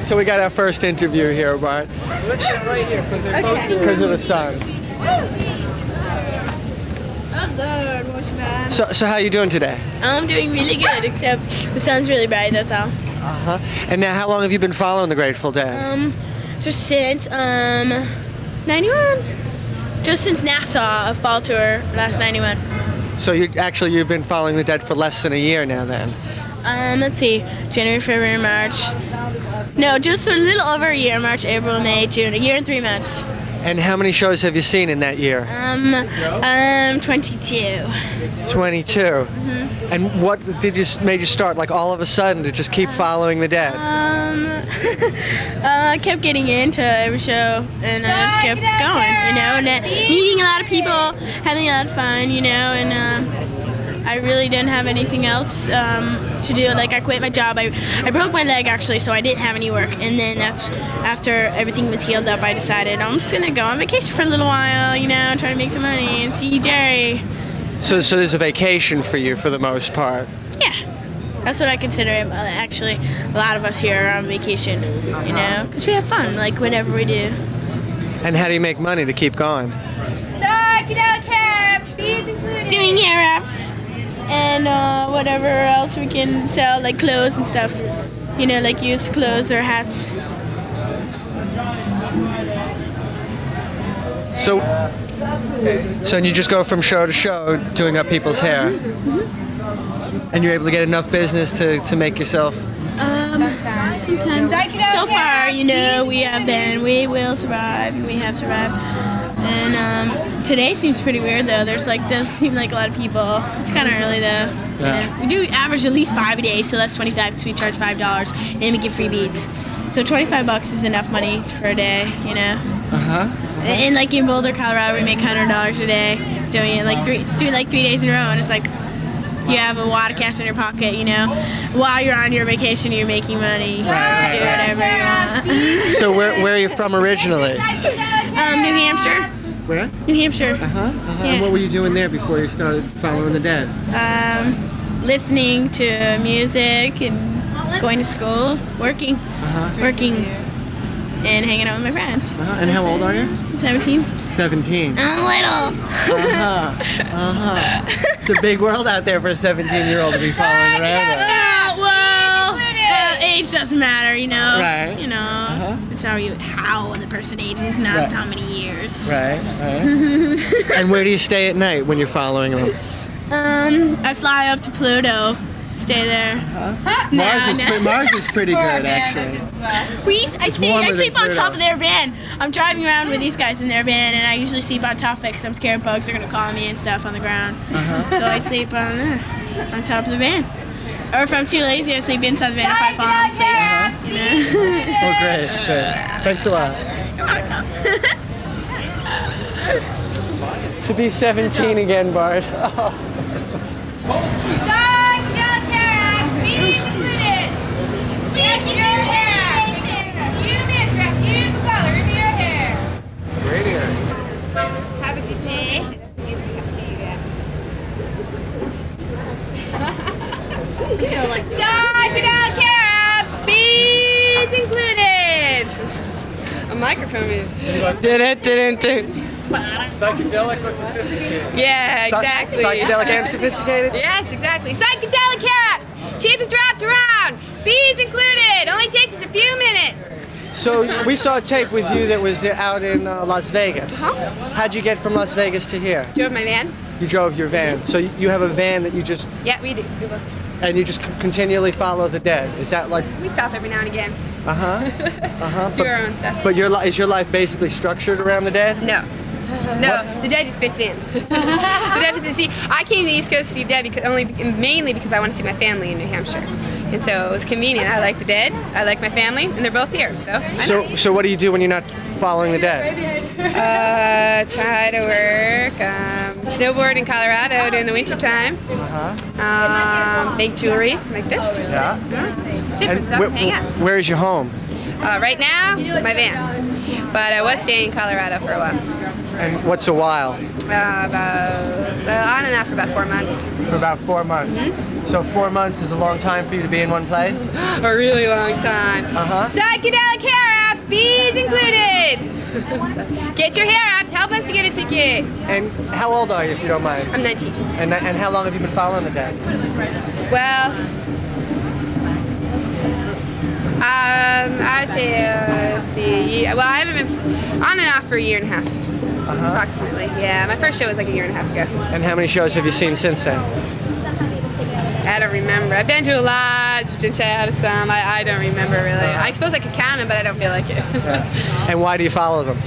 so we got our first interview here, Bart. Let's get right here Because of the sun. Oh Lord, what's bad? So how you doing today? I'm doing really good, except the sun's really bright, that's all. And now, how long have you been following the Grateful Dead? Just since 91. Just since Nassau, a fall tour, last 91. So you've been following the Dead for less than a year now, then? Let's see, January, February, March. No, just a little over a year, March, April, May, June, a year and 3 months. And how many shows have you seen in that year? 22. 22. And what made you start, like, all of a sudden to just keep following the Dead? I kept getting into every show, and I just kept going, and meeting a lot of people, having a lot of fun, and I really didn't have anything else to do. Like, I quit my job. I broke my leg, actually, so I didn't have any work. And then that's after everything was healed up, I decided I'm just going to go on vacation for a little while, try to make some money and see Jerry. So there's a vacation for you for the most part? Yeah. That's what I consider it. Actually, a lot of us here are on vacation, because we have fun, like whatever we do. And how do you make money to keep going? Psychedelic cabs, beads included. Doing hair wraps and whatever else we can sell, like clothes and stuff. Like used clothes or hats. So you just go from show to show doing up people's hair? And you're able to get enough business to make yourself? Sometimes. So far, we will survive, and we have survived. And today seems pretty weird, though. Doesn't seem like a lot of people. It's kind of early, though. Yeah. We do average at least 5 a day, so that's 25 because we charge $5, and we give free beads. So $25 is enough money for a day, And like in Boulder, Colorado, we make $100 a day doing it like 3 days in a row, and it's like you have a wad of cash in your pocket, While you're on your vacation, you're making money to do whatever you want. So where are you from originally? New Hampshire. Where? New Hampshire. And Yeah. what were you doing there before you started following the Dead? Listening to music and going to school, working, and hanging out with my friends. And how old are you? 17. 17. I'm little. It's a big world out there for a 17-year-old to be following around. Age doesn't matter, Right. It's how the person ages, not how many years. Right. And where do you stay at night when you're following them? I fly up to Pluto, stay there. Mars is pretty good, actually. I sleep on top of their van. I'm driving around with these guys in their van, and I usually sleep on top of it because I'm scared bugs are going to call me and stuff on the ground. So I sleep on top of the van. Or if I'm too lazy, I sleep inside the van if I fall asleep. Well, great. Thanks a lot. You're welcome. To be 17 again, Bart. Psychedelic cabs, beads included. Get your hair out. You miss wrap, you color in your hair. Great hair. Have a good day. Psychedelic cabs, beads included. A microphone. Psychedelic or sophisticated? Yeah, exactly. Psychedelic and sophisticated? Yes, exactly. Psychedelic wraps, cheapest wraps around, beads included. Only takes us a few minutes. So we saw a tape with you that was out in Las Vegas. How'd you get from Las Vegas to here? Drove my van. You drove your van. So you have a van that you just... Yeah, we do. And you just continually follow the Dead. Is that like... We stop every now and again. Do our own stuff. But is your life basically structured around the Dead? No, the Dead just fits in. The Dead fits in. See, I came to the East Coast to see Dead mainly because I want to see my family in New Hampshire. And so it was convenient. I like the Dead, I like my family, and they're both here. So what do you do when you're not following the Dead? Try to work, snowboard in Colorado during the winter time. Make jewelry like this. Yeah. Different stuff. Hang out. Where is your home? Right now, my van. But I was staying in Colorado for a while. And what's a while? About On and off for about 4 months. For about 4 months. So 4 months is a long time for you to be in one place? A really long time. Psychedelic hair apps, beads included. So, get your hair apps. Help us to get a ticket. And how old are you, if you don't mind? I'm 19. And how long have you been following the Dead? Well, I'd say, let's see. Well, I haven't been on and off for a year and a half, approximately. Yeah, my first show was like a year and a half ago. And how many shows have you seen since then? I don't remember. I've been to a lot, been out of some. I don't remember really. I suppose I could count them, but I don't feel like it. And why do you follow them?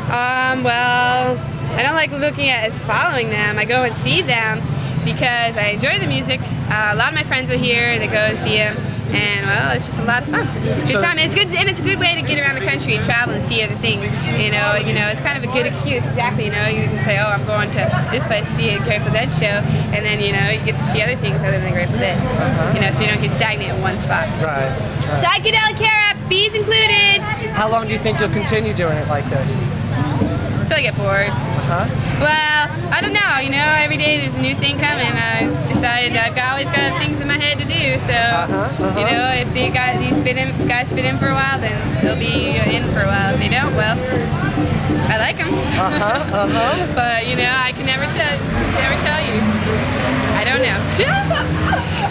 Well, I don't like looking at as following them. I go and see them because I enjoy the music. A lot of my friends are here. They go see them. And well, it's just a lot of fun. It's a good time. It's good, and it's a good way to get around the country and travel and see other things. You know, it's kind of a good excuse. Exactly. You know, you can say, oh, I'm going to this place to see a Grateful Dead show, and then you get to see other things other than Grateful Dead. So you don't get stagnant in one spot. Right. Psychedelic hair apps, beads included. How long do you think you'll continue doing it like this? Until I get bored. Well, I don't know. Every day there's a new thing coming. I decided I've always got things in my head to do. So, if these guys fit in for a while, then they'll be in for a while. If they don't, well, I like them. But I can never tell you. I don't know.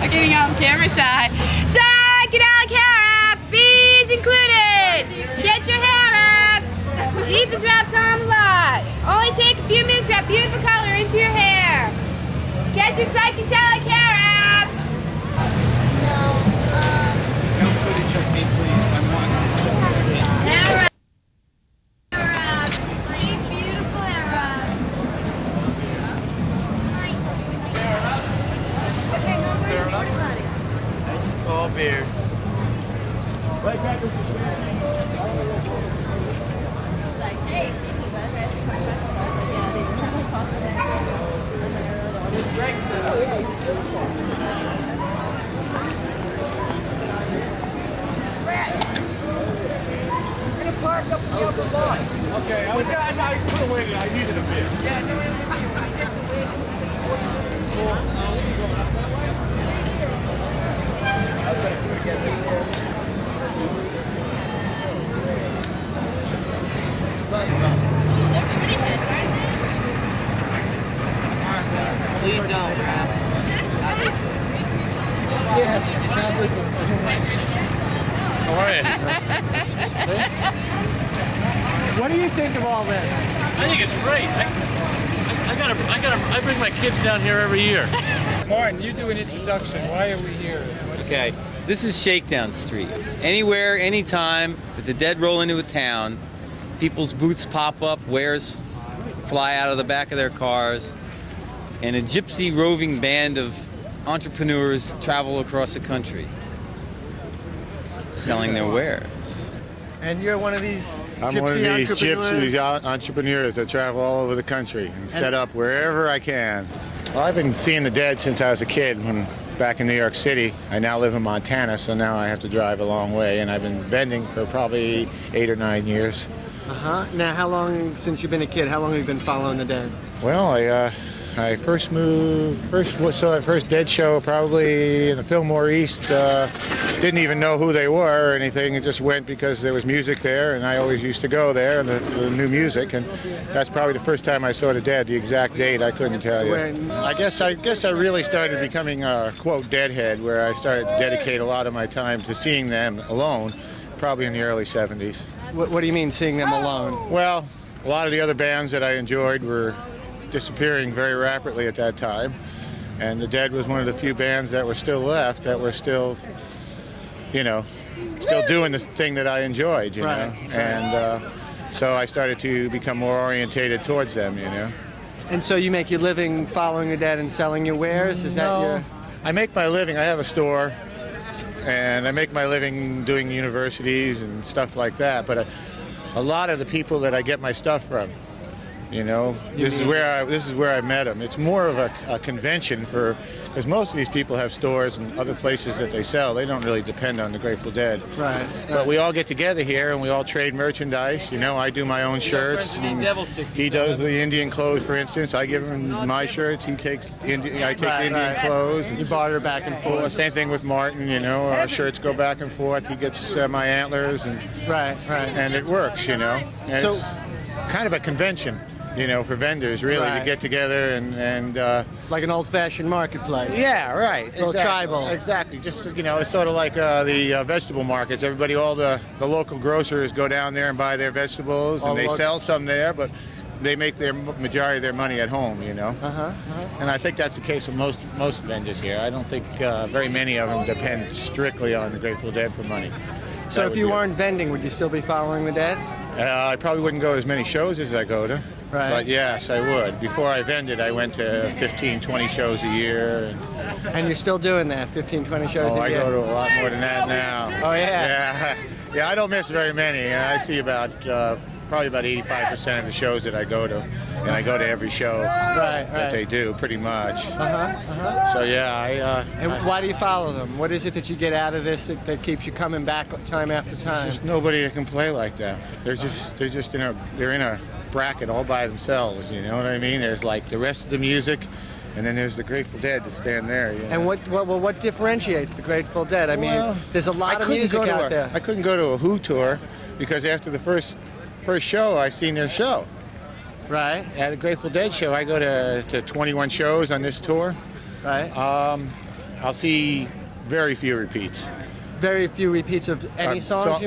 I'm getting all camera shy. Psychedelic hair apps, beads included. Get your hair wrapped. Cheapest wraps on the lot. Only take a few minutes to wrap beautiful color into your hair. Get your psychedelic hair wrap. No footage of me, please. I'm wanting to sleep. Hair wrap. Hair wrap. Cheap, beautiful hair wrap. Nice tall beard. Okay, I put away. I needed a beer. Please don't, Rap. How are you? What do you think of all this? I think it's great. I bring my kids down here every year. Martin, you do an introduction. Why are we here? Okay, this is Shakedown Street. Anywhere, anytime that the Dead roll into a town, people's booths pop up, wares fly out of the back of their cars, and a gypsy roving band of entrepreneurs travel across the country selling their wares. And you're one of these I'm one of these gypsy entrepreneurs that travel all over the country and set up wherever I can. Well, I've been seeing the Dead since I was a kid, when back in New York City. I now live in Montana, so now I have to drive a long way, and I've been vending for probably 8 or 9 years. Now, how long since you've been a kid? How long have you been following the Dead? Well, I first saw the first Dead show probably in the Fillmore East. Didn't even know who they were or anything. It just went because there was music there, and I always used to go there, and the new music. And that's probably the first time I saw the Dead. The exact date I couldn't tell you. I guess I really started becoming a quote Deadhead, where I started to dedicate a lot of my time to seeing them alone, probably in the early 70s. What do you mean, seeing them alone? Well, a lot of the other bands that I enjoyed were disappearing very rapidly at that time, and the Dead was one of the few bands that were still left, that were still, still doing the thing that I enjoyed, and so I started to become more orientated towards them, And so you make your living following the Dead and selling your wares? Is that your... I make my living. I have a store, and I make my living doing universities and stuff like that, but a lot of the people that I get my stuff from You know, this is where I met them. It's more of a convention because most of these people have stores and other places that they sell. They don't really depend on the Grateful Dead. Right. But we all get together here and we all trade merchandise. You know, I do my own shirts. And he does the Indian clothes, for instance. I give him my shirts. He takes I take Indian clothes. You barter back and forth. Same thing with Martin. You know, our shirts go back and forth. He gets my antlers and and it works. You know, and it's kind of a convention. You know, for vendors really to get together and like an old-fashioned marketplace. Yeah, right. A little tribal. Exactly. Just, you know, it's sort of like the vegetable markets. Everybody, all the local grocers go down there and buy their vegetables, and they sell some there, but they make their majority of their money at home. You know. And I think that's the case with most vendors here. I don't think very many of them depend strictly on the Grateful Dead for money. So if you weren't vending, would you still be following the Dead? I probably wouldn't go to as many shows as I go to. Right. But yes, I would. Before I vended, I went to 15, 20 shows a year. And you're still doing that, 15, 20 shows a year? I go to a lot more than that now. Oh, yeah? Yeah, I don't miss very many. I see probably about 85% of the shows that I go to. And I go to every show that they do, pretty much. So, yeah, And why do you follow them? What is it that you get out of this that keeps you coming back time after time? There's just nobody that can play like that. They're just in a bracket all by themselves, you know what I mean? There's like the rest of the music, and then there's the Grateful Dead to stand there. You know? And what differentiates the Grateful Dead? I mean, there's a lot of music out there. I couldn't go to a Who tour because after the first show, I seen their show. Right. At a Grateful Dead show, I go to 21 shows on this tour. Right. I'll see very few repeats. Very few repeats of any songs?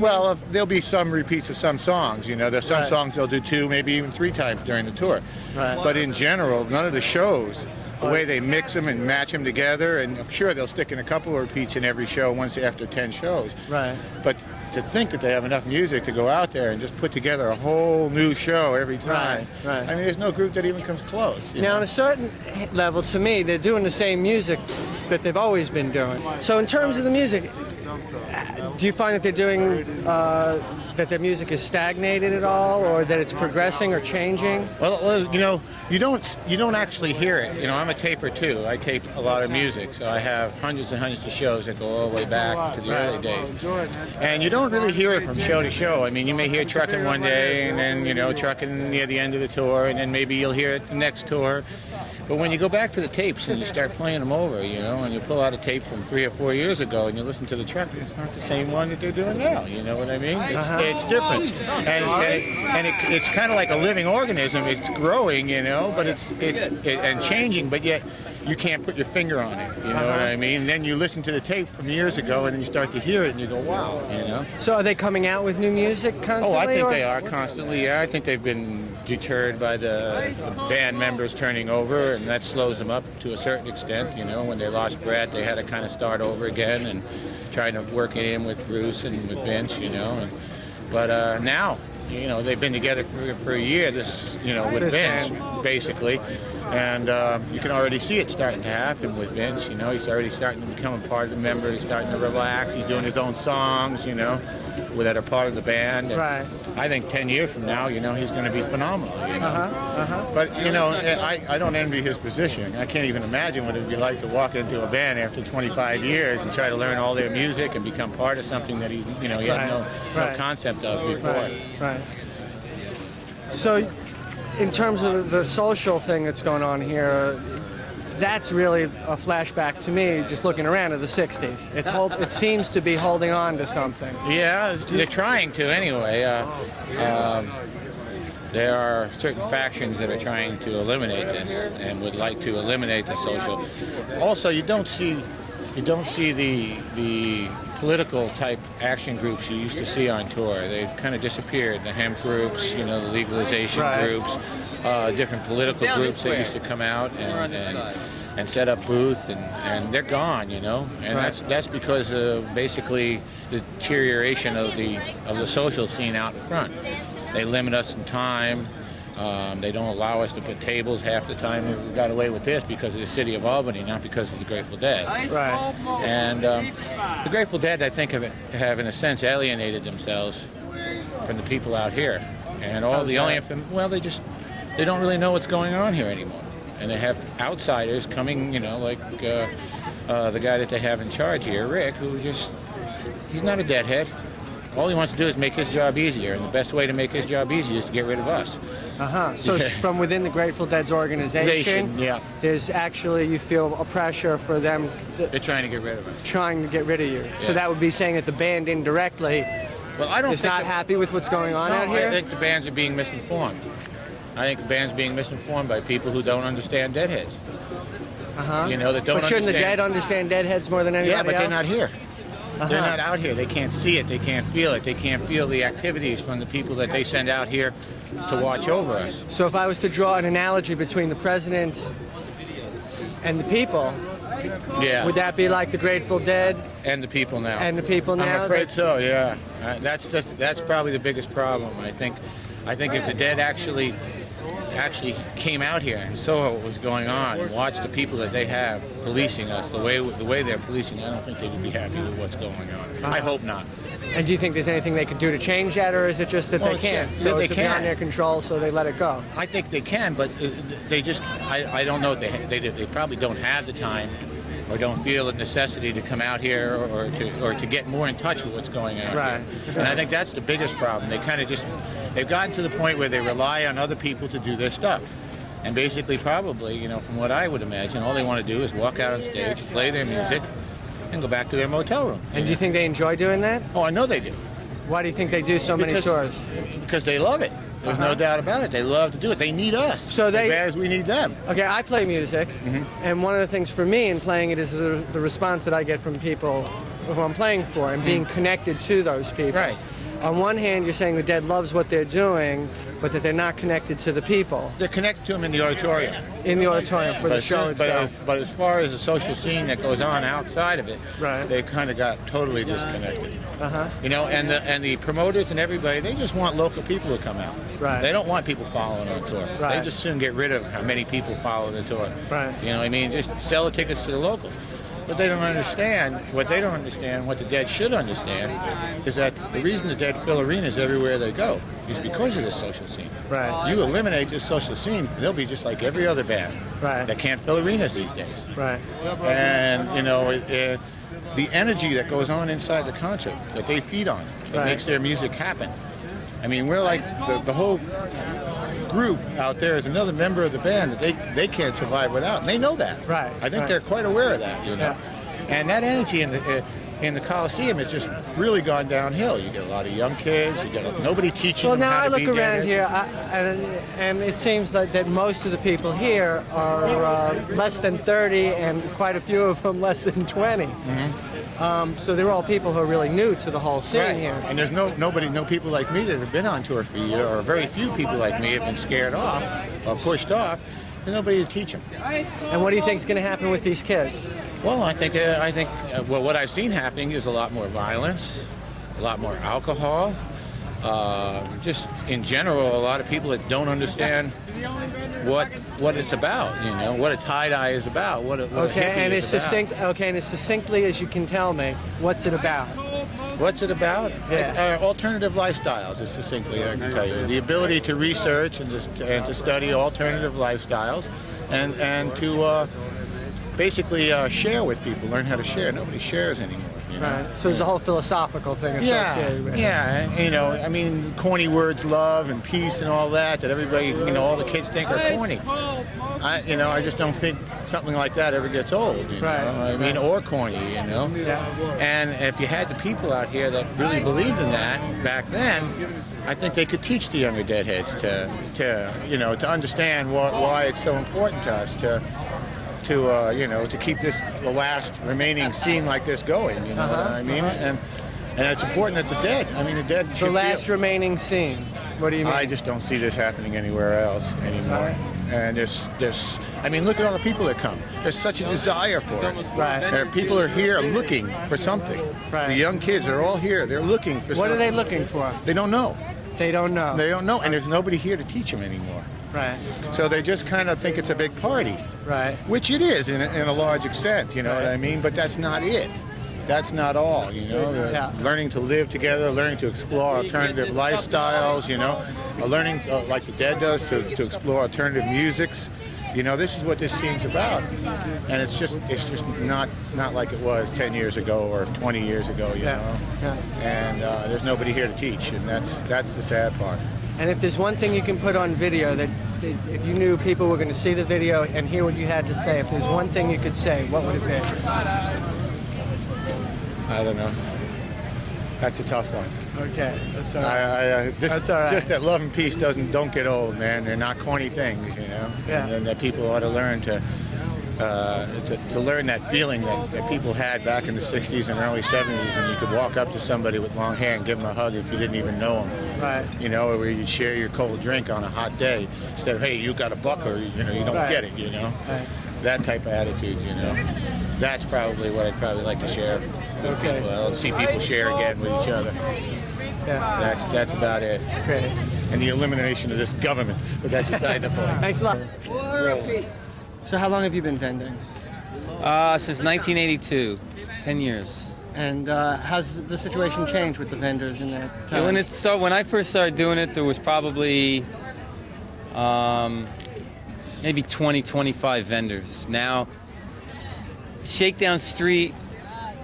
There'll be some repeats of some songs. You know, there's some songs they'll do 2, maybe even 3 times during the tour. Right. But in general, none of the shows, the way they mix them and match them together, and I'm sure they'll stick in a couple of repeats in every show once after 10 shows. Right. But to think that they have enough music to go out there and just put together a whole new show every time. Right. I mean, there's no group that even comes close. Now, on a certain level, to me, they're doing the same music that they've always been doing. So in terms of the music, do you find that they're doing, that their music is stagnated at all, or that it's progressing or changing? Well, you know, you don't actually hear it. You know, I'm a taper too. I tape a lot of music, so I have hundreds and hundreds of shows that go all the way back to the early days. And you don't really hear it from show to show. I mean, you may hear trucking one day, and then, you know, trucking near the end of the tour, and then maybe you'll hear it the next tour. But when you go back to the tapes and you start playing them over, you know, and you pull out a tape from 3 or 4 years ago and you listen to the track, it's not the same one that they're doing now. You know what I mean? It's different, and it's kind of like a living organism. It's growing, you know, but it's changing, but yet you can't put your finger on it. You know what I mean? And then you listen to the tape from years ago, and then you start to hear it, and you go, "Wow!" You know. So are they coming out with new music constantly? Oh, I think they are constantly. Yeah, I think they've been deterred by the band members turning over, and that slows them up to a certain extent. You know, when they lost Brett, they had to kind of start over again and trying to work it in with Bruce and with Vince. You know, but now, you know, they've been together for a year. With Vince, basically. And you can already see it starting to happen with Vince. You know, he's already starting to become a part of the member. He's starting to relax. He's doing his own songs, you know, that are part of the band. And right. I think 10 years from now, you know, he's going to be phenomenal. You know? But, you know, I don't envy his position. I can't even imagine what it would be like to walk into a band after 25 years and try to learn all their music and become part of something that he had no concept of before. Right. So, in terms of the social thing that's going on here, that's really a flashback to me, just looking around at the 60s. It seems to be holding on to something. Yeah, they're trying to anyway. There are certain factions that are trying to eliminate this and would like to eliminate the social. Also, you don't see the political type action groups you used to see on tour. They've kind of disappeared. The hemp groups, you know, the legalization groups, different political groups that used to come out and set up booth, and they're gone, you know. And that's because of basically the deterioration of the social scene out in front. They limit us in time. They don't allow us to put tables half the time. We got away with this because of the city of Albany, not because of the Grateful Dead. Right. And the Grateful Dead, I think, have in a sense alienated themselves from the people out here. And all the only they don't really know what's going on here anymore. And they have outsiders coming, you know, like the guy that they have in charge here, Rick, who just, he's not a deadhead. All he wants to do is make his job easier, and the best way to make his job easier is to get rid of us. So it's from within the Grateful Dead's organization, yeah. There's actually, you feel a pressure for them. They're trying to get rid of us. Trying to get rid of you. Yeah. So that would be saying that the band indirectly is not happy with what's going on out here? I think the bands are being misinformed. I think the band's being misinformed by people who don't understand Deadheads. You know, that don't But shouldn't understand. the Dead understand Deadheads more than anybody else? Yeah, but they're not here. They're not out here. They can't see it. They can't feel it. They can't feel the activities from the people that they send out here to watch over us. So if I was to draw an analogy between the president and the people, would that be like the Grateful Dead? And the people now. And the people now? I'm afraid so, yeah. That's probably the biggest problem. I think if the Dead actually came out here and saw what was going on and watched the people that they have policing us the way they're policing, I don't think they would be happy with what's going on. I hope not. And do you think there's anything they could do to change that, or is it just that they can't? So they it's can. beyond their control, so they let it go? I think they can, but they just, I don't know if they probably don't have the time or don't feel the necessity to come out here or to get more in touch with what's going on. Right. And I think that's the biggest problem. They kind of just, they've gotten to the point where they rely on other people to do their stuff. And basically, probably, you know, from what I would imagine, all they want to do is walk out on stage, play their music, and go back to their motel room. And do you think they enjoy doing that? Oh, I know they do. Why do you think they do so many tours? Because they love it. There's no doubt about it. They love to do it. They need us as bad as we need them. Okay, I play music, and one of the things for me in playing it is the response that I get from people who I'm playing for and being connected to those people. Right. On one hand, you're saying the Dead loves what they're doing, but that they're not connected to the people. They're connected to them in the auditorium. In the auditorium for the show itself. But as far as the social scene that goes on outside of it, they kind of got totally disconnected. You know, and the promoters and everybody, they just want local people to come out. Right. They don't want people following on tour. Right. They just soon get rid of how many people follow the tour. Right. You know what I mean? Just sell the tickets to the locals. But they don't understand, what the Dead should understand, is that the reason the Dead fill arenas everywhere they go is because of this social scene. Right. You eliminate this social scene, they'll be just like every other band that can't fill arenas these days. Right. And, you know, the energy that goes on inside the concert that they feed on, that makes their music happen. I mean, we're like the whole group out there is another member of the band that they can't survive without, and they know that. Right. I think they're quite aware of that, you know. And that energy in the Coliseum has just really gone downhill. You get a lot of young kids. You get nobody teaching them how to be Well, now I look around Deadheads. here, and it seems that most of the people here are less than 30, and quite a few of them less than 20. So they're all people who are really new to the whole scene here. And there's no people like me that have been on tour for a year, or very few people like me have been scared off or pushed off. There's nobody to teach them. And what do you think is going to happen with these kids? Well, I think what I've seen happening is a lot more violence, a lot more alcohol. Just in general, a lot of people that don't understand what it's about, you know, what a tie-dye is about, what a hippie is about. And as succinctly as you can tell me, what's it about? What's it about? Yeah. Alternative lifestyles, is succinctly I can tell you. The ability to research and to study alternative lifestyles and to basically share with people, learn how to share. Nobody shares anymore. You know? Right. So there's a whole philosophical thing associated with it. Yeah, and, you know, I mean, corny words, love and peace and all that everybody, you know, all the kids think are corny. I just don't think something like that ever gets old, you know? I mean, or corny, you know? Yeah. And if you had the people out here that really believed in that back then, I think they could teach the younger Deadheads to understand why it's so important to us to keep the last remaining scene like this going, you know what I mean? And it's important that the Dead should The last remaining scene. What do you mean? I just don't see this happening anywhere else anymore. And look at all the people that come. There's such a desire for it. Right. People are here looking for something. Right. The young kids are all here. They're looking for something. What are they looking for? They don't know. They don't know. They don't know, and there's nobody here to teach them anymore. Right. So they just kind of think it's a big party. Right. Which it is in a large extent, you know what I mean? But that's not it. That's not all, you know? Learning to live together, learning to explore alternative lifestyles, you know? learning like the Dead does to explore alternative musics. You know, this is what this scene's about, and it's just not like it was 10 years ago or 20 years ago. You know, and there's nobody here to teach, and that's the sad part. And if there's one thing you can put on video that if you knew people were going to see the video and hear what you had to say, if there's one thing you could say, what would it be? I don't know. That's a tough one. Okay, that's all right. That's all right. Just that love and peace don't get old, man. They're not corny things, you know. Yeah. And that people ought to learn to learn that feeling that people had back in the 60s and early 70s, and you could walk up to somebody with long hair and give them a hug if you didn't even know them. Right. You know, or you share your cold drink on a hot day instead of, hey, you got a buck, or you don't get it, you know. Right. That type of attitude, you know. That's probably what I'd probably like to share. Okay. Well, see people share again with each other. Yeah. That's about it. Great. And the elimination of this government, but that's beside the point. Thanks a lot. So how long have you been vending? Since 1982, 10 years. And how's the situation changed with the vendors in that time? When I first started doing it, there was probably maybe 20, 25 vendors. Now, Shakedown Street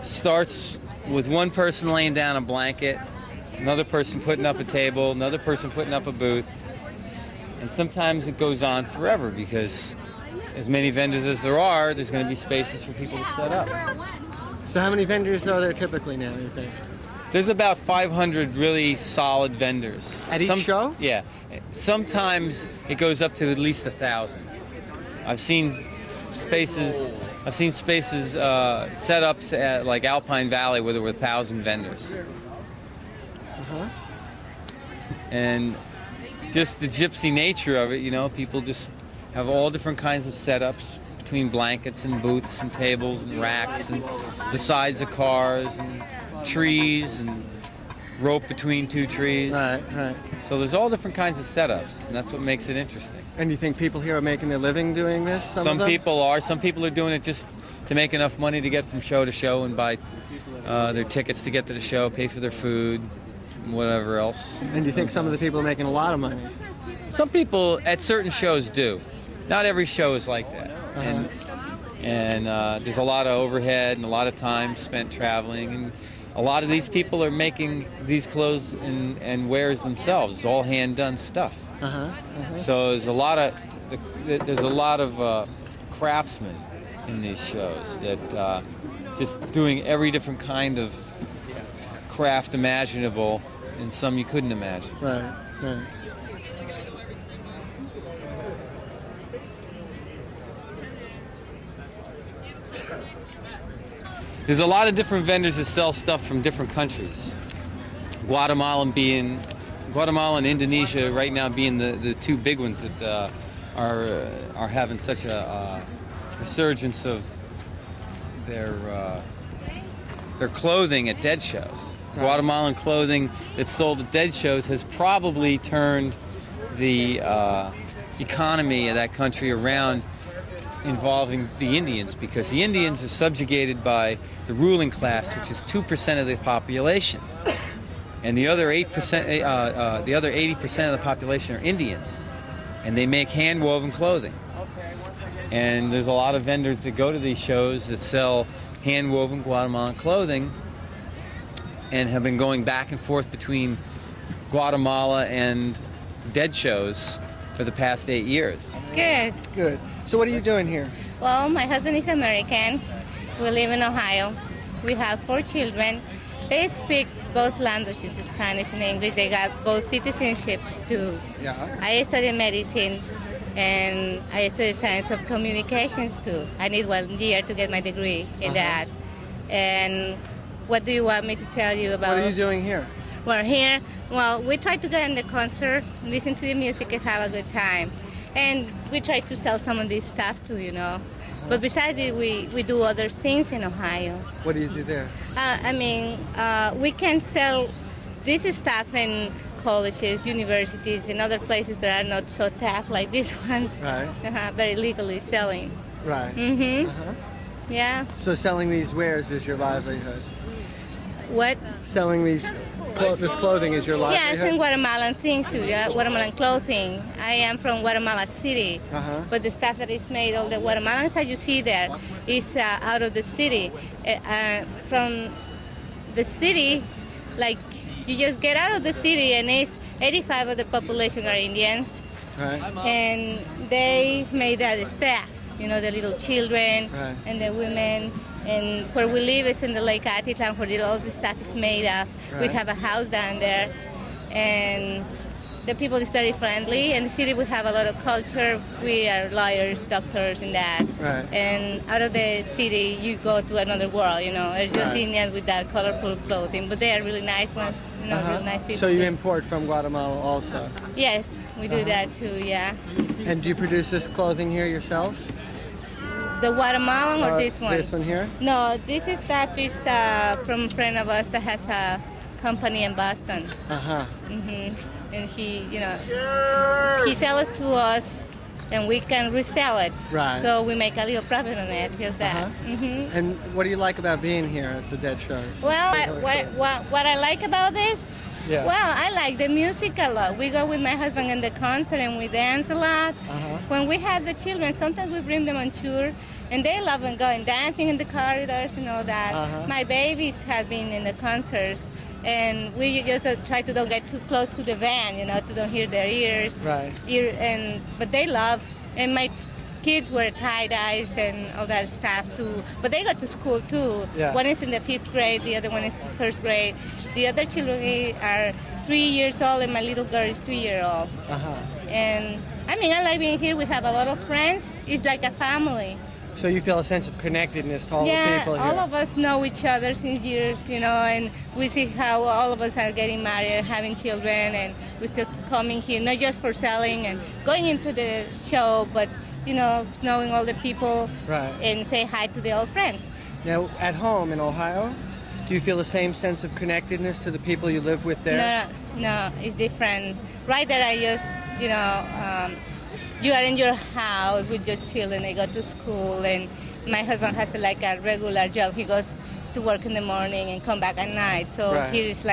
starts with one person laying down a blanket, another person putting up a table, another person putting up a booth, and sometimes it goes on forever because as many vendors as there are, there's going to be spaces for people to set up. So how many vendors are there typically now, you think? There's about 500 really solid vendors. At each show? Yeah. Sometimes it goes up to at least 1,000. I've seen spaces set up at like Alpine Valley where there were 1,000 vendors. Uh-huh. And just the gypsy nature of it, you know, people just have all different kinds of setups between blankets and booths and tables and racks and the sides of cars and trees and rope between two trees. Right. So there's all different kinds of setups, and that's what makes it interesting. And you think people here are making their living doing this? Some people are. Some people are doing it just to make enough money to get from show to show and buy their tickets to get to the show, pay for their food, whatever else. And you think some of the people are making a lot of money? Some people at certain shows do. Not every show is like that. Uh-huh. And there's a lot of overhead and a lot of time spent traveling. And a lot of these people are making these clothes and wares themselves. It's all hand-done stuff. Uh-huh. Uh-huh. So there's a lot of craftsmen in these shows that just doing every different kind of craft imaginable, and some you couldn't imagine. Right. There's a lot of different vendors that sell stuff from different countries. Guatemala and Indonesia right now being the two big ones that are having such a resurgence of their clothing at Dead shows. Right. Guatemalan clothing that's sold at Dead shows has probably turned the economy of that country around, involving the Indians, because the Indians are subjugated by the ruling class, which is 2% of the population, and the other 8%, the other 80% of the population are Indians, and they make hand-woven clothing. And there's a lot of vendors that go to these shows that sell hand-woven Guatemalan clothing, and have been going back and forth between Guatemala and Dead shows for the past 8 years. Good. So what are you doing here? Well, my husband is American. We live in Ohio. We have 4 children. They speak both languages, Spanish and English. They got both citizenships too. Yeah. I studied medicine and I studied science of communications too. I need 1 year to get my degree in that. And what do you want me to tell you about? What are you doing here? We're here. Well, we try to get in the concert, listen to the music, and have a good time. And we try to sell some of this stuff too, you know. But besides it, we do other things in Ohio. What do you do there? We can sell this stuff in colleges, universities, and other places that are not so tough like these ones. Right. Very legally selling. Right. Mm-hmm. Uh-huh. Yeah. So selling these wares is your livelihood? What? Selling these this clothing is your livelihood? Yes, and Guatemalan things too, yeah, Guatemalan clothing. I am from Guatemala City, but the stuff that is made, all the Guatemalan stuff you see there, is out of the city. From the city, like you just get out of the city and it's 85% of the population are Indians. Right. And they made that staff, the little children and the women. And where we live is in the Lake Atitlan, where all the stuff is made of. Right. We have a house down there, and the people is very friendly. In the city, we have a lot of culture. We are lawyers, doctors, and that. Right. And out of the city, you go to another world. It's just Indians with that colorful clothing, but they are really nice ones. Really nice people. So you import from Guatemala also? Yes, we do that too. Yeah. And do you produce this clothing here yourselves? The Guatemalan or this one? This one here? No, this stuff is from a friend of us that has a company in Boston. And he sells it to us, and we can resell it. Right. So we make a little profit on it, just that. And what do you like about being here at the Dead shows? Well, what I like about this? Yeah. Well, I like the music a lot. We go with my husband in the concert and we dance a lot. When we have the children, sometimes we bring them on tour, and they love going dancing in the corridors and all that. My babies have been in the concerts, and we just try to don't get too close to the van, to don't hear their ears. Right. But they love, and my kids wear tie-dyes and all that stuff too. But they go to school too. Yeah. One is in the 5th grade, the other one is the 1st grade. The other children are 3 years old, and my little girl is 3-year-old. And I like being here. We have a lot of friends. It's like a family. So you feel a sense of connectedness to all the people here? Yeah, all of us know each other since years, and we see how all of us are getting married and having children, and we're still coming here, not just for selling and going into the show, but, knowing all the people and say hi to the old friends. Now, at home in Ohio, do you feel the same sense of connectedness to the people you live with there? No, it's different. Right there, I just, you are in your house with your children, they go to school, and my husband has a regular job. He goes to work in the morning and come back at night. So here is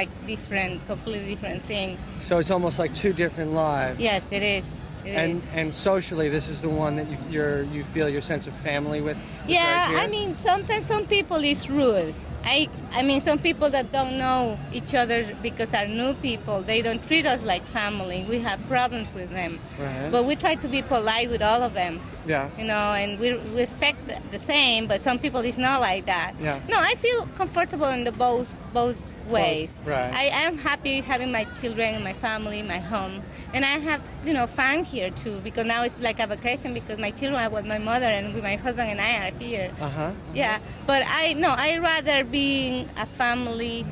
completely different thing. So it's almost like two different lives. Yes, it is. And socially, this is the one that you feel your sense of family with? Yeah, right here? Sometimes some people is rude. Some people that don't know each other because are new people, they don't treat us like family. We have problems with them. But we try to be polite with all of them. Yeah. And we respect the same, but some people is not like that. Yeah. No, I feel comfortable in the both ways. Right. I am happy having my children, my family, my home. And I have, fun here too, because now it's like a vacation because my children are with my mother and with my husband and I are here. Yeah, but I rather being a family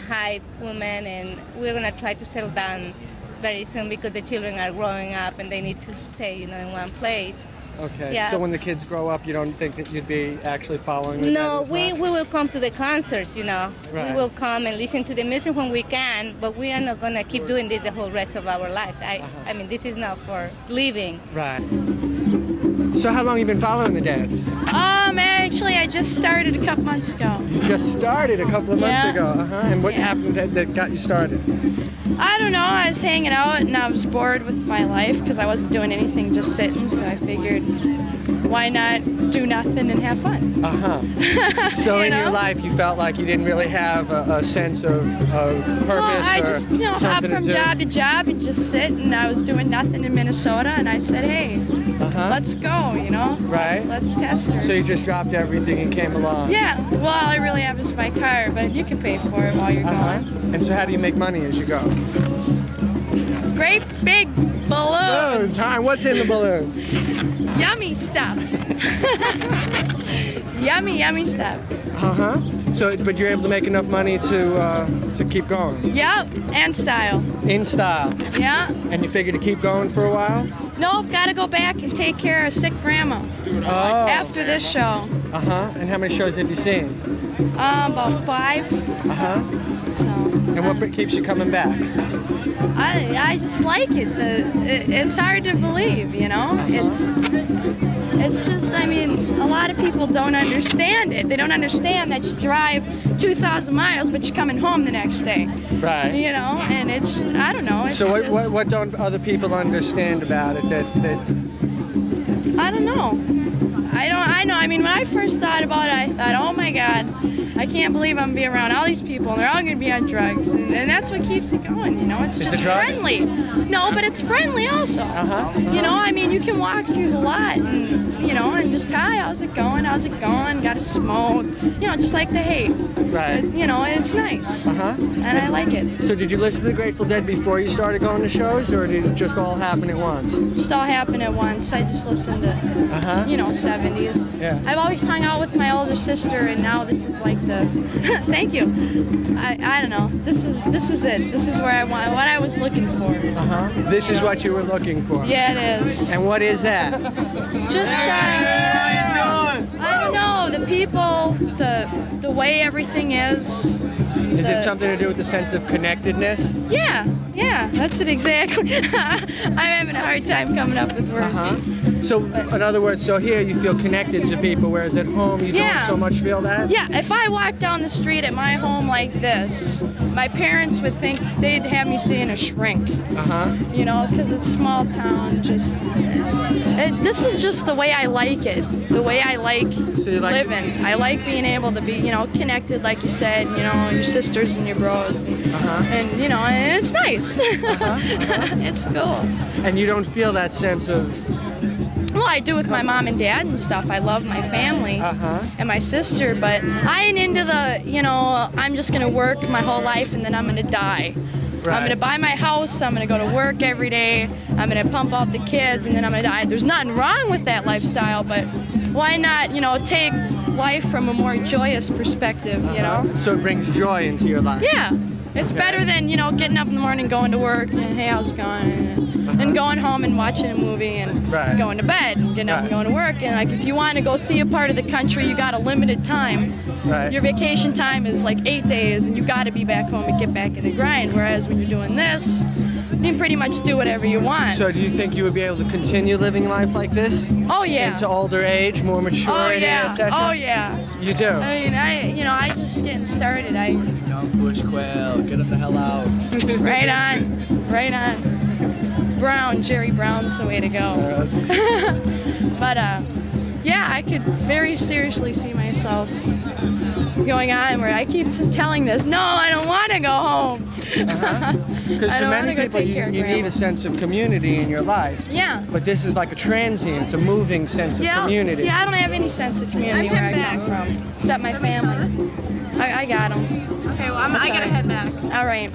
type woman, and we're going to try to settle down very soon because the children are growing up and they need to stay, in one place. Okay, Yeah. so when the kids grow up, you don't think that you'd be actually following with No, that as we much? will come to the concerts, Right. We will come and listen to the music when we can, but we are not going to keep doing this the whole rest of our lives. This is not for living. Right. So how long have you been following the Dead? Actually, I just started a couple months ago. You just started a couple of months Yeah. ago. And what happened that got you started? I don't know, I was hanging out and I was bored with my life because I wasn't doing anything, just sitting, so I figured, why not do nothing and have fun? So in your life, you felt like you didn't really have a sense of purpose? Well, I or just, hop something from to do? job to job and just sit, and I was doing nothing in Minnesota, and I said, hey, let's go, Right. Let's test her. So you just dropped everything and came along? Yeah, well, all I really have is my car, but you can pay for it while you're going. And so how do you make money as you go? Great big balloons. And what's in the balloons? Yummy stuff. Yummy stuff. So, but you're able to make enough money to keep going? Yep, and style. In style? Yeah. And you figure to keep going for a while? Nope, gotta go back and take care of sick grandma. Oh. After this show. And how many shows have you seen? About 5. So. And what keeps you coming back? I just like it. It's hard to believe, you know. It's just, I mean, a lot of people don't understand it. They don't understand that you drive 2,000 miles, but you're coming home the next day. Right. You know, and it's, I don't know. It's So just, what don't other people understand about it that I don't know. I know. I mean, when I first thought about it, I thought, oh my God, I can't believe I'm being around all these people and they're all going to be on drugs. And that's what keeps it going, you know. It's Is just the drugs? friendly. No, but it's friendly also. You know, I mean, you can walk through the lot and, you know, and just, hi, how's it going? How's it going? Got to smoke. You know, just like the hate. Right. You know, it's nice. And I like it. So did you listen to the Grateful Dead before you started going to shows, or did it just all happen at once? Just all happened at once. I just listened to, you know, 70s. Yeah. I've always hung out with my older sister, and now this is like the. Thank you. I don't know. This is it. This is where what I was looking for. This is what you were looking for. Yeah, it is. And what is that? Just I don't know, the people, the way everything is. Is it something to do with the sense of connectedness? Yeah, that's it exactly. I'm having a hard time coming up with words. So, in other words, so here you feel connected to people, whereas at home you don't so much feel that? Yeah, if I walked down the street at my home like this, my parents would think they'd have me seeing a shrink. You know, because it's small town, just... this is just the way I like it, the way I like living. I like being able to be, you know, connected, like you said, you know, your sisters and your bros. And you know, it's nice. It's cool. And you don't feel that sense of... Well, I do with my mom and dad and stuff. I love my family and my sister, but I ain't into the, you know, I'm just going to work my whole life and then I'm going to die. Right. I'm going to buy my house, I'm going to go to work every day, I'm going to pump out the kids, and then I'm going to die. There's nothing wrong with that lifestyle, but why not, you know, take life from a more joyous perspective, you know? So it brings joy into your life. Yeah. It's better than, you know, getting up in the morning, going to work, and hey, how's it going? And going home and watching a movie and going to bed and getting up and going to work. And like, if you want to go see a part of the country, you got a limited time. Your vacation time is like 8 days, and you got to be back home and get back in the grind. Whereas when you're doing this, you can pretty much do whatever you want. So do you think you would be able to continue living life like this? Oh yeah. Into older age, more maturity, etc.? Oh yeah. You do? I mean, I just getting started. Young bush quail, get him the hell out. Right on. Brown, Jerry Brown's the way to go. But yeah, I could very seriously see myself going on where I keep just telling this, no, I don't want to go home. Because for many people, you need a sense of community in your life. Yeah. But this is like a transient, it's a moving sense of community. See, I don't have any sense of community where I come from, except my family. I got them. Okay, well, I gotta head back. All right.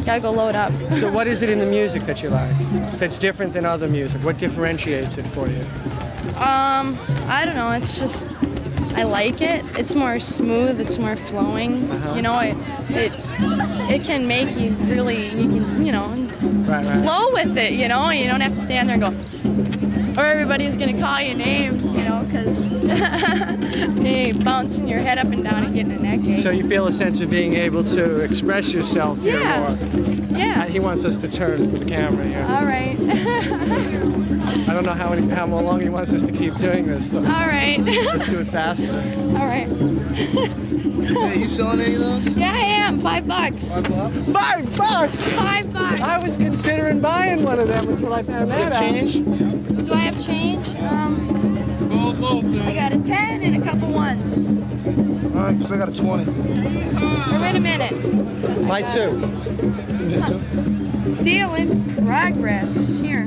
Gotta go load up. So what is it in the music that you like that's different than other music? What differentiates it for you? I don't know. It's just, I like it. It's more smooth. It's more flowing. You know, it can make you really, you can, you know, flow with it, you know? You don't have to stand there and go, or everybody's going to call you names, you know, because you ain't bouncing your head up and down and getting a neck ache. So you feel a sense of being able to express yourself here more. Yeah. He wants us to turn for the camera here. All right. I don't know how long he wants us to keep doing this. So all right. Let's do it faster. All right. Are you selling any of those? Yeah, I am. $5. $5? $5? $5. I was considering buying one of them until I found that out. Change? Do I have change? I got a 10 and a couple ones. All right, I got a 20. Wait a minute. Buy two. Deal in progress. Here.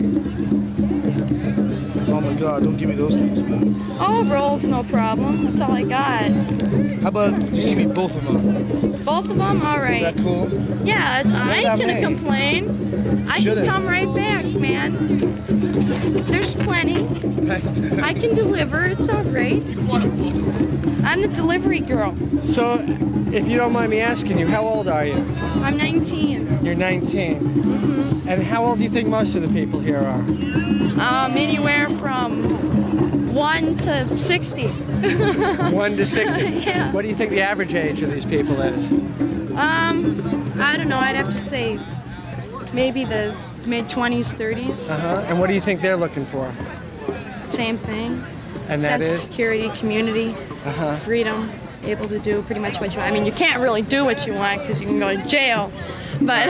Oh my God, don't give me those things, man. Oh, rolls, no problem. That's all I got. How about just give me both of them? Both of them? All right. Is that cool? Yeah, I ain't gonna complain. I can come right back, man. There's plenty. Thanks, man. I can deliver. It's all right. I'm the delivery girl. So, if you don't mind me asking you, how old are you? I'm 19. You're 19. And how old do you think most of the people here are? Anywhere from 1 to 60. 1 to 60. Yeah. What do you think the average age of these people is? I don't know. I'd have to say maybe the mid-20s, 30s. And what do you think they're looking for? Same thing. And that Sense is? of security, community, freedom, able to do pretty much what you want. I mean, you can't really do what you want because you can go to jail, but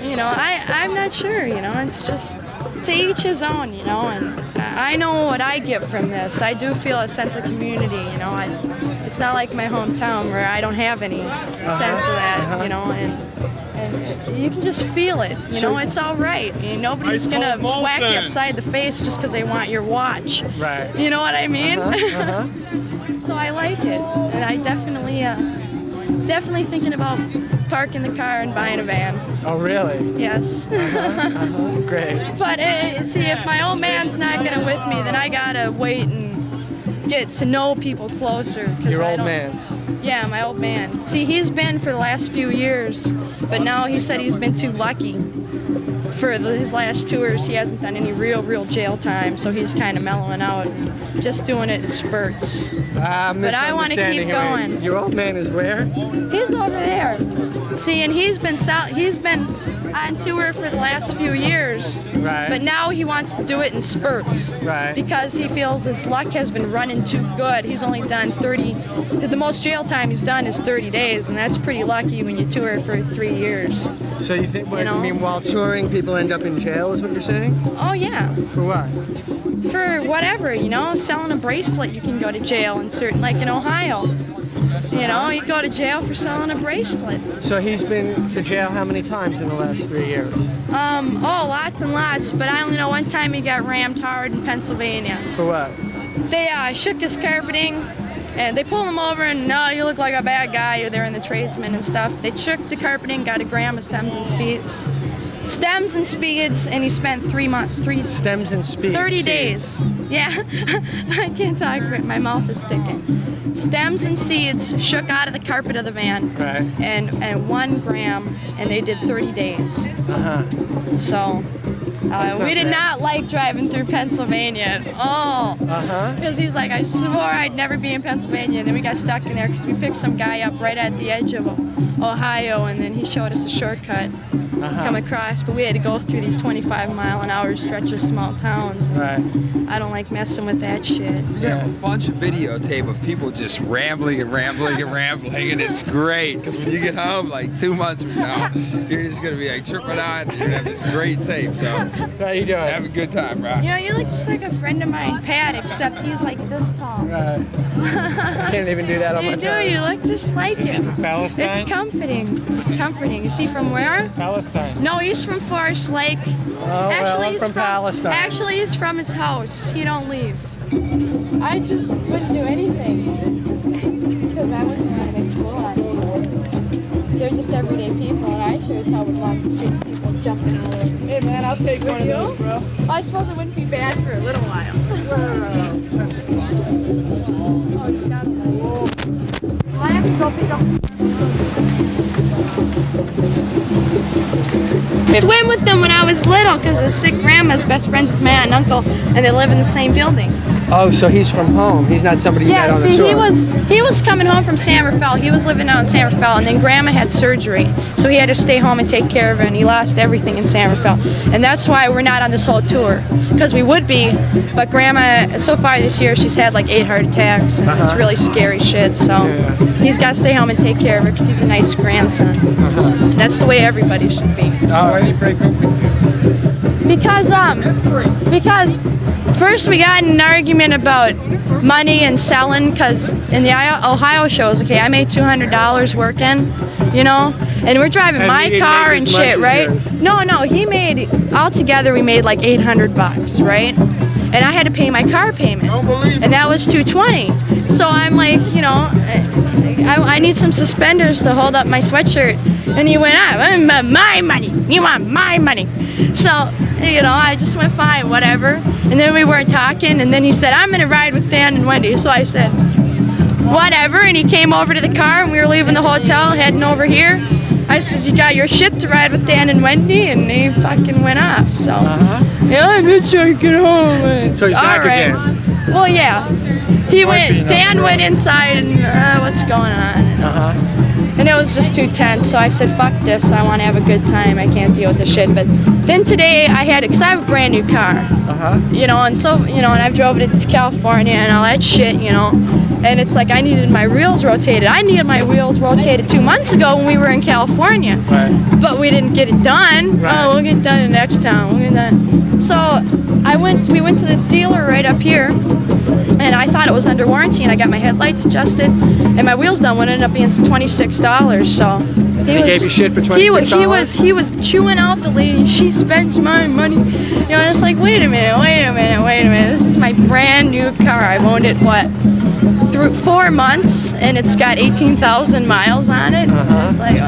you know, I'm not sure. You know, it's just to each his own. You know, and I know what I get from this. I do feel a sense of community. You know, it's not like my hometown where I don't have any sense of that. You know, and you can just feel it. You know, it's all right. Nobody's gonna whack you upside the face just because they want your watch. Right. You know what I mean? So I like it, and I definitely thinking about parking the car and buying a van. Oh, really? Yes. Great. But see, if my old man's not gonna with me, then I gotta wait and get to know people closer. Your old man. Yeah, my old man. See, he's been for the last few years, but now he said he's been too lucky. For his last tours, he hasn't done any real jail time, so he's kind of mellowing out, just doing it in spurts. But I want to keep going. Your old man is where? He's over there. See, and he's been on tour for the last few years, Right. but now he wants to do it in spurts. Right. Because he feels his luck has been running too good. He's only done 30. The most jail time he's done is 30 days, and that's pretty lucky when you tour for 3 years. So you think, You know? I mean, while touring, people end up in jail, is what you're saying? Oh yeah. For what? For whatever, you know, selling a bracelet, you can go to jail in certain, like in Ohio. You know, you go to jail for selling a bracelet. So he's been to jail how many times in the last 3 years? Lots and lots, but I only know one time he got rammed hard in Pennsylvania. For what? They shook his carpeting, and they pulled him over, and no, you look like a bad guy, you're there in the tradesmen and stuff. They shook the carpeting, got a gram of stems and speeds, and he spent 3 months, Stems and speeds. 30 days. Yeah, I can't talk, but my mouth is sticking. Stems and seeds shook out of the carpet of the van, Right. and 1 gram, and they did 30 days. So we did not like driving through Pennsylvania at all. Because he's like, I swore I'd never be in Pennsylvania, and then we got stuck in there because we picked some guy up right at the edge of Ohio, and then he showed us a shortcut. Come across, but we had to go through these 25-mile-an-hour stretches of small towns. Right. I don't like messing with that shit. You got a bunch of videotape of people just rambling, and it's great. Because when you get home, like 2 months from now, you're just gonna be like tripping out, and you're gonna have this great tape. So, how you doing? Have a good time, bro. You know, you look just like a friend of mine, Pat, except he's like this tall. Right. I can't even do that on my You do. toes. You look just like him. From Palestine? It's comforting. It's comforting. Is he from where? Palestine. No, he's from Forest Lake. well, I'm from Palestine. Actually, he's from his house. He don't leave. I just wouldn't do anything because I wouldn't want to make cool on. They're just everyday people, and I sure as hell would want people jumping all over. Hey man, I'll take one of those, bro. Well, I suppose it wouldn't be bad for a little while. Oh, it's got a light. I have to go pick up. Swim with them when I was little because the sick grandma's best friends with my aunt and uncle, and they live in the same building. Oh, so he's from home. He's not somebody you met on the tour. He was coming home from San Rafael. He was living out in San Rafael, and then Grandma had surgery, so he had to stay home and take care of her, and he lost everything in San Rafael. And that's why we're not on this whole tour, because we would be, but Grandma, so far this year, she's had like 8 heart attacks, and it's really scary shit, so he's got to stay home and take care of her because he's a nice grandson. That's the way everybody should be. Why did you break up with you? Because first we got in an argument about money and selling, because in the Ohio shows, okay, I made $200 working, you know, and we're driving my car and shit, right? No, he made, altogether we made like $800, right? And I had to pay my car payment, and that was $220. So I'm like, you know, I need some suspenders to hold up my sweatshirt. And he went, my money, you want my money. So, you know, I just went, fine, whatever. And then we weren't talking, and then he said, I'm gonna ride with Dan and Wendy. So I said, whatever, and he came over to the car, and we were leaving the hotel, heading over here. I said, you got your shit to ride with Dan and Wendy? And he fucking went off. So, yeah, I'm hitchhiking home. So he's back All right. again. Well, yeah. Dan went inside and what's going on? And it was just too tense, so I said, fuck this, I want to have a good time, I can't deal with this shit. But then today I had it, because I have a brand new car, you know, and so, you know, and I've drove it to California and all that shit, you know, and it's like I needed my wheels rotated. I needed my wheels rotated 2 months ago when we were in California, but we didn't get it done. Oh, we'll get it done next time, we'll get it done. So we went to the dealer right up here, and I thought it was under warranty, and I got my headlights adjusted, and my wheels done. Would end up being $26. So he gave you shit for $26? He was chewing out the lady. She spends my money. You know, it's like, wait a minute. This is my brand new car. I've owned it through 4 months, and it's got 18,000 miles on it. It's like.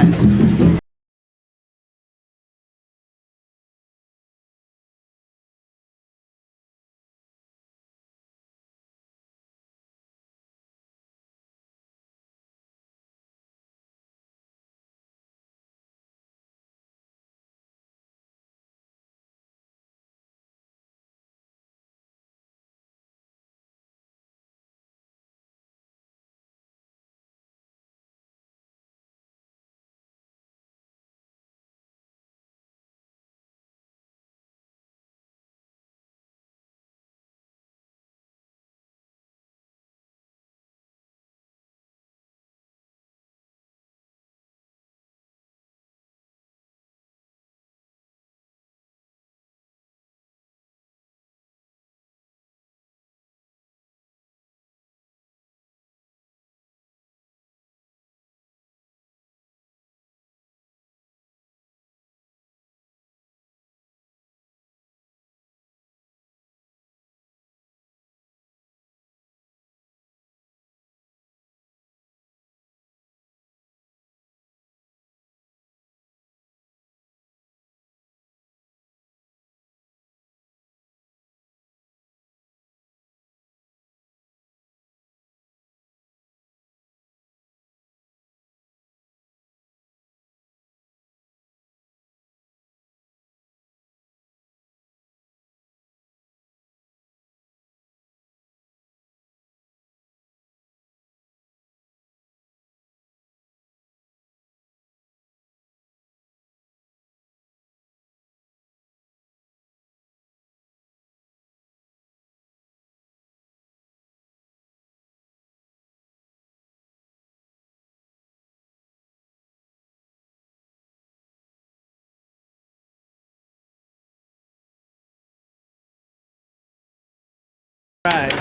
Right.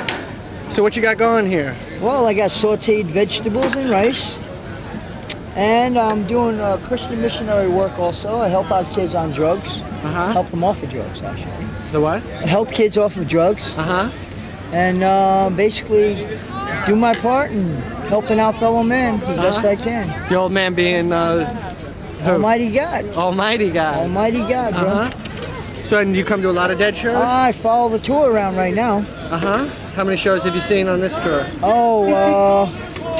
So what you got going here? Well, I got sauteed vegetables and rice. And I'm doing Christian missionary work also. I help out kids on drugs. Help them off of drugs, actually. The what? I help kids off of drugs. And basically do my part and helping out fellow men the best I can. The old man being who? Almighty God. Almighty God. Almighty God, bro. So, and you come to a lot of Dead shows? I follow the tour around right now. How many shows have you seen on this tour? Oh,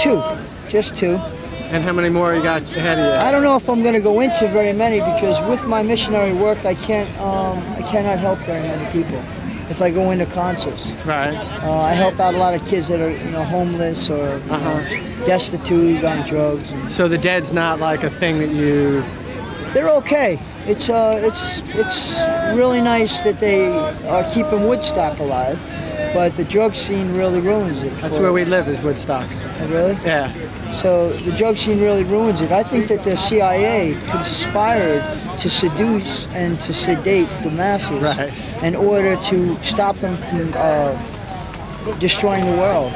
2. Just 2. And how many more you got ahead of you? I don't know if I'm going to go into very many because with my missionary work, I cannot help very many people. If I go into concerts, I help out a lot of kids that are homeless or destitute on drugs. So the Dead's not like a thing that you. They're okay. It's really nice that they are keeping Woodstock alive, but the drug scene really ruins it. That's where we live, is Woodstock. Oh, really? Yeah. So the drug scene really ruins it. I think that the CIA conspired to seduce and to sedate the masses in order to stop them from destroying the world,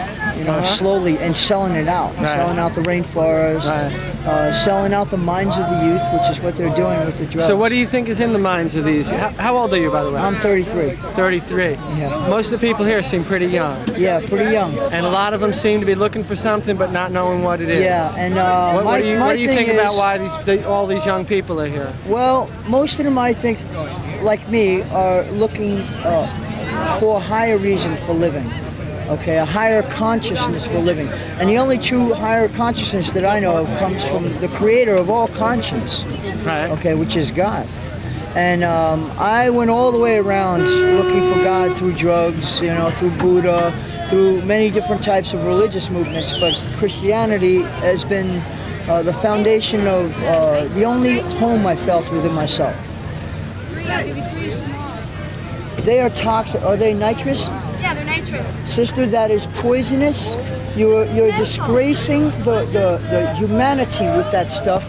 slowly, and selling it out. Selling out the rainforest, selling out the minds of the youth, which is what they're doing with the drugs. So what do you think is in the minds of these? How old are you, by the way? I'm 33. 33. Yeah. Most of the people here seem pretty young. Yeah, pretty young. And a lot of them seem to be looking for something but not knowing what it is. Yeah, and what do you think about why all these young people are here? Well, most of them, I think, like me, are looking for a higher reason for living. Okay, a higher consciousness for living. And the only true higher consciousness that I know of comes from the creator of all conscience, okay, which is God. And I went all the way around looking for God through drugs, you know, through Buddha, through many different types of religious movements. But Christianity has been the foundation of the only home I felt within myself. They are toxic. Are they nitrous? Yeah, they're nitrous. Sister, that is poisonous. You're disgracing the humanity with that stuff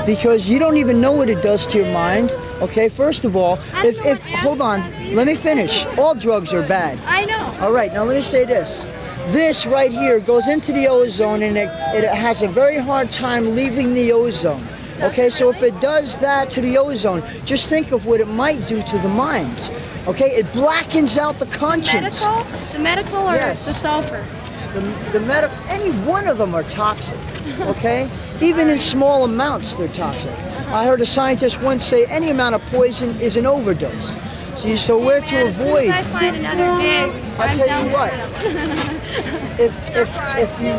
because you don't even know what it does to your mind. Okay, first of all, if hold on, let me finish. All drugs are bad. I know. All right, now let me say this. This right here goes into the ozone and it has a very hard time leaving the ozone. Okay, so if it does that to the ozone, just think of what it might do to the mind. Okay, it blackens out the conscience. The medical or Yes. the sulfur? The medical, any one of them are toxic. Okay, even in small amounts, they're toxic. I heard a scientist once say any amount of poison is an overdose. See, so where to As soon avoid? as I find another gig, I'll I'm tell down you for what. this. if you,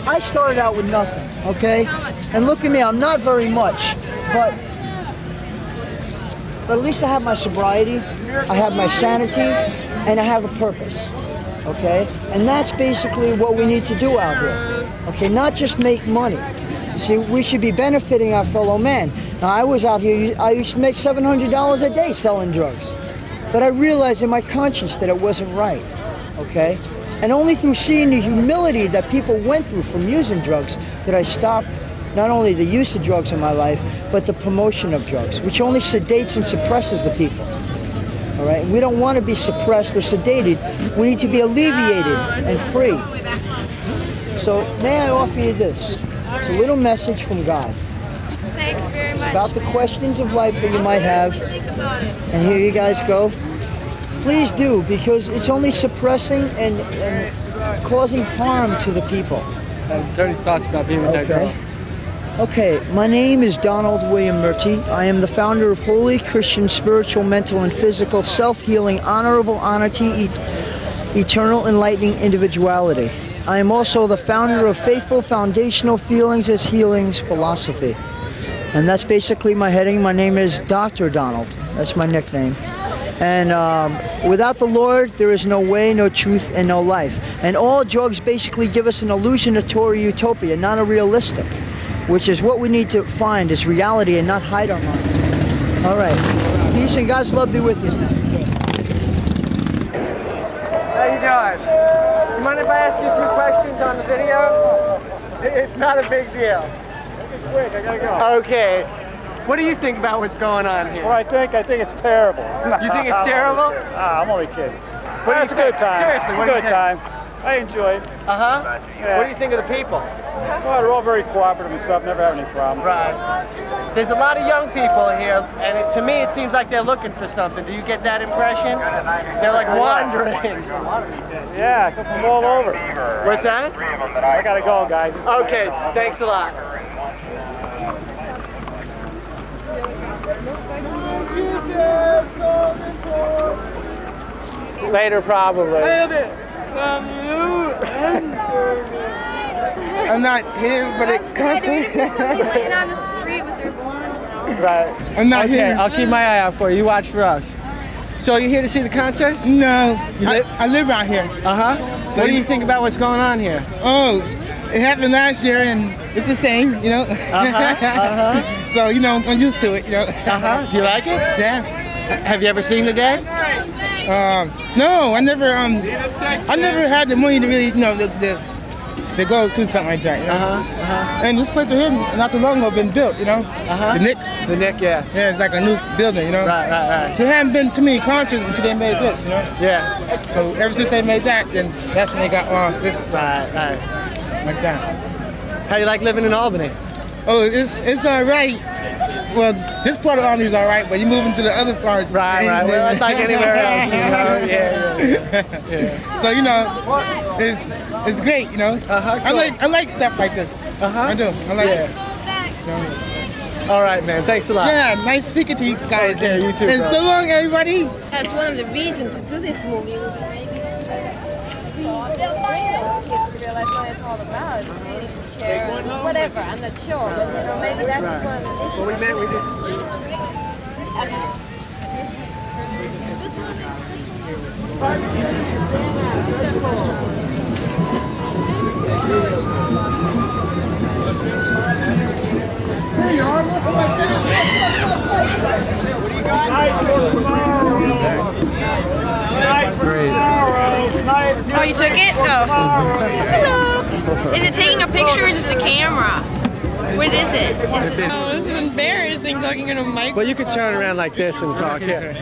I started out with nothing, okay? And look at me, I'm not very much, but at least I have my sobriety, I have my sanity, and I have a purpose, okay? And that's basically what we need to do out here, okay? Not just make money. See, we should be benefiting our fellow man. Now, I was out here, I used to make $700 a day selling drugs. But I realized in my conscience that it wasn't right, okay? And only through seeing the humility that people went through from using drugs did I stop not only the use of drugs in my life, but the promotion of drugs, which only sedates and suppresses the people, all right? We don't want to be suppressed or sedated. We need to be alleviated and free. So may I offer you this? It's a little message from God. Thank you very It's much. about the questions of life that you might have. And here you guys go. Please do, because it's only suppressing and causing harm to the people. Dirty thoughts about being with that girl. Okay, my name is Donald William Murty. I am the founder of Holy Christian Spiritual, Mental, and Physical Self-Healing Honorable Honesty, Eternal Enlightening Individuality. I am also the founder of Faithful Foundational Feelings as Healings Philosophy. And that's basically my heading. My name is Dr. Donald. That's my nickname. And without the Lord, there is no way, no truth, and no life. And all drugs basically give us an illusionatory utopia, not a realistic, which is what we need to find is reality and not hide our mind. All right. Peace and God's love be with you. How you doing? You mind if I ask you a few questions on the video? It's not a big deal. Quick, I gotta go. Okay. What do you think about what's going on here? Well, I think it's terrible. You think it's terrible? I'm only kidding. What do It's a you good think? time. Seriously, It's what a do you good think? time. I enjoy it. Uh-huh. Yeah. What do you think of the people? Well, they're all very cooperative and stuff. Never have any problems. Right. There's a lot of young people here, and to me it seems like they're looking for something. Do you get that impression? They're like wandering. Yeah, come from all over. What's that? I gotta go, guys. Okay, thanks a lot. Later, probably. I'm not here, but it constantly. Playing on the street with their blonde. Right. I'm not okay, here. I'll keep my eye out for you. You watch for us. So are you here to see the concert? No, I live out here. Uh-huh. So What do you think about what's going on here? Oh, it happened last year, and it's the same, you know. So you know, I'm used to it, you know. Do you like it? Yeah. Have you ever seen the Dead? No, I never had the money to really, you know, to go to something like that, you know. And this place here, not too long ago, been built, you know. The Nick. The Nick, yeah. Yeah, it's like a new building, you know. Right. So there haven't been too many concerts until they made this, you know. Yeah. So ever since they made that, then that's when they got this. Right. Like that. How you like living in Albany? Oh, it's all right. Well, this part of Albany is all right, but you move into the other parts. Right. Well, it's like anywhere else, you know. Yeah. So you know, it's great, you know. I like stuff like this. I do. I like it. All right, man. Thanks a lot. Yeah, nice speaking to you guys. Okay, you too, And bro. so long, everybody. That's one of the reasons to do this movie. Kids realize what it's all about. Maybe share, whatever. I'm not sure, but you know, maybe that's one of the issues. Well, we just. Great. Oh, you took it? Oh. Hello. Is it taking a picture or just a camera? What is it? Is it? Oh, this is embarrassing talking in a mic. Well, you could turn around like this and talk here.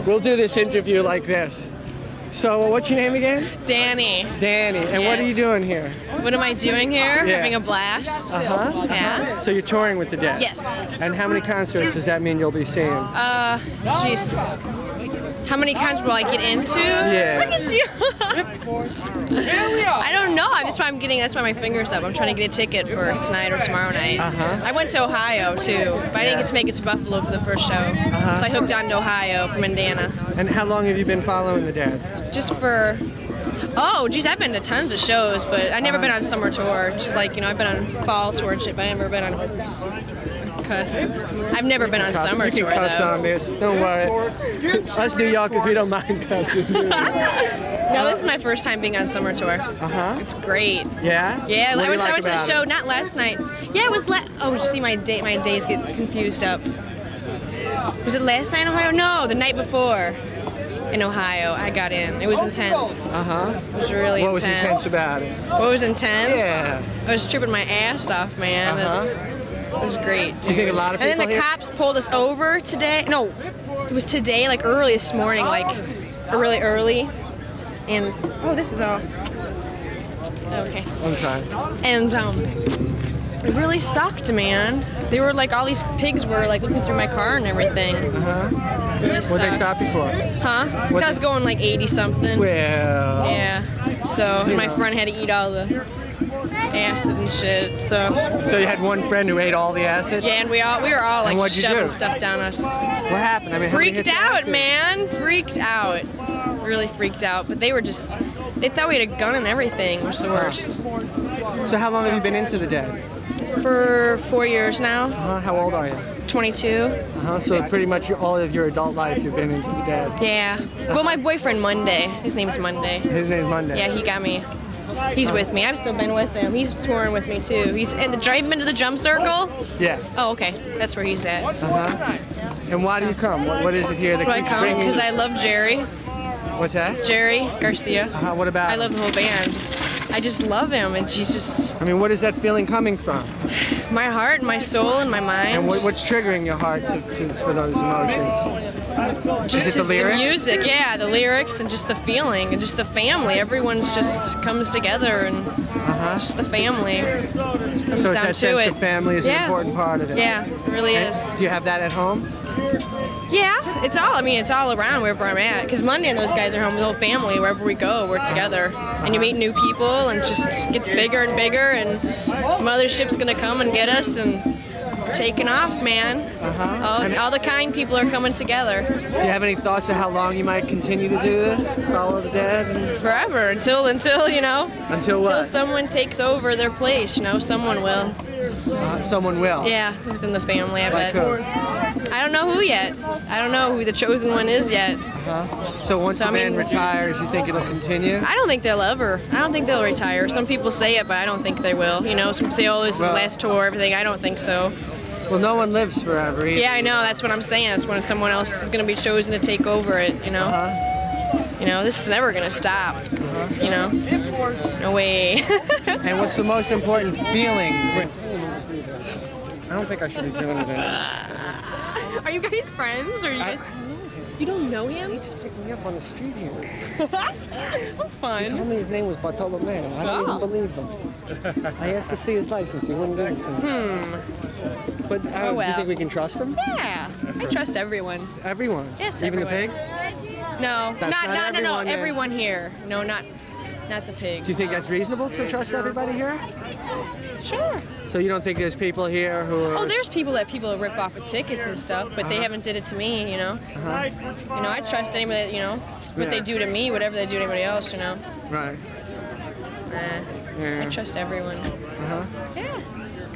We'll do this interview like this. So, what's your name again? Danny. Danny. And what are you doing here? What am I doing here? Yeah. Having a blast. Yeah. So you're touring with the Dead? Yes. And how many concerts does that mean you'll be seeing? Jeez. How many kinds will I get into? Yeah. Look at you. I don't know. That's why my finger's up. I'm trying to get a ticket for tonight or tomorrow night. I went to Ohio too, but I didn't get to make it to Buffalo for the first show. So I hooked on to Ohio from Indiana. And how long have you been following the Dead? Just for... Oh, geez, I've been to tons of shows, but I've never been on summer tour. Just like, I've been on fall tour and shit, but I've never been on... I've never been on summer tour, cuss though. on this. Don't worry. Us New Yorkers, we don't mind cussing. No, this is my first time being on summer tour. It's great. Yeah? Yeah, What do I you went like to the about show, it? not last night. Yeah, it was oh, see, my days get confused up. Was it last night in Ohio? No, the night before in Ohio, I got in. It was intense. It was really What was intense about it? What was intense? Yeah. I was tripping my ass off, man. It was great, dude. Do you think a lot of And then people the here- cops pulled us over today. No, it was today, like early this morning, like really early. And this is all. Okay. I'm sorry. And it really sucked, man. They were like, all these pigs were like looking through my car and everything. Really What'd they stop you for? Huh? I was going like 80 something. Well. Yeah. So and my friend had to eat all the acid and shit. So you had one friend who ate all the acid? yeah, and we were all And like what'd you shoving do? stuff down us. What happened? I mean, how many Freaked hits of out, acid? man. Freaked out. Really freaked out. But they thought we had a gun and everything, which is the worst. So how long have you been into the Dead? For 4 years now. How old are you? 22. So pretty much all of your adult life you've been into the Dead. Yeah. Well, my boyfriend Monday. His name's Monday. His name's Monday. Yeah, he got me. He's with me. I've still been with him. He's touring with me too. He's in the drive him into the jump circle. Yeah. Oh, okay. That's where he's at. And why do you come? What is it here that I keeps come bringing you? because I love Jerry. What's that? Jerry Garcia. What about I him? love the whole band. I just love him, and she's just I mean, what is that feeling coming from? my heart, my soul, and my mind. And what's triggering your heart for those emotions? Just is it the lyrics? music, yeah, the lyrics, and just the feeling, and just the family. Everyone's just comes together, and just the family comes So it's down that to sense it. of family is an Yeah. important part of it. Yeah, it really And is. Do you have that at home? Yeah, it's all around wherever I'm at. Because Monday and those guys are home, the whole family, wherever we go, we're together. And you meet new people, and it just gets bigger and bigger, and mothership's gonna come and get us, and taking off, man. All the kind people are coming together. Do you have any thoughts of how long you might continue to do this? To follow the Dead? Forever, until Until what? Until someone takes over their place, someone will. Someone will? Yeah, within the family, I Like bet. who? I don't know who yet. I don't know who the chosen one is yet. So once So, the I mean- band retires, you think it'll continue? I don't think they'll ever. I don't think they'll retire. Some people say it, but I don't think they will. Some say, oh, this is the Well- last tour, everything. I don't think so. Well, no one lives forever either. Yeah, I know. That's what I'm saying. It's when someone else is going to be chosen to take over it, This is never going to stop, No way. And what's the most important feeling? I don't think I should be doing it. Are you guys friends? Or you don't know him? He just picked me up on the street here. Oh, fun. He told me his name was Bartolomeo. I didn't even believe him. I asked to see his license. He wouldn't give it to me. But do you think we can trust him? Yeah, I trust everyone. Everyone? Yes, Even everyone. the pigs? No, That's not no, everyone then. everyone here. No, not the pigs. Do you think that's reasonable to trust everybody here? Sure. So you don't think there's people here who are... Oh, there's people rip off with tickets and stuff, but they haven't did it to me, I trust anybody that, what they do to me, whatever they do to anybody else, Right. Nah. I trust everyone. Yeah.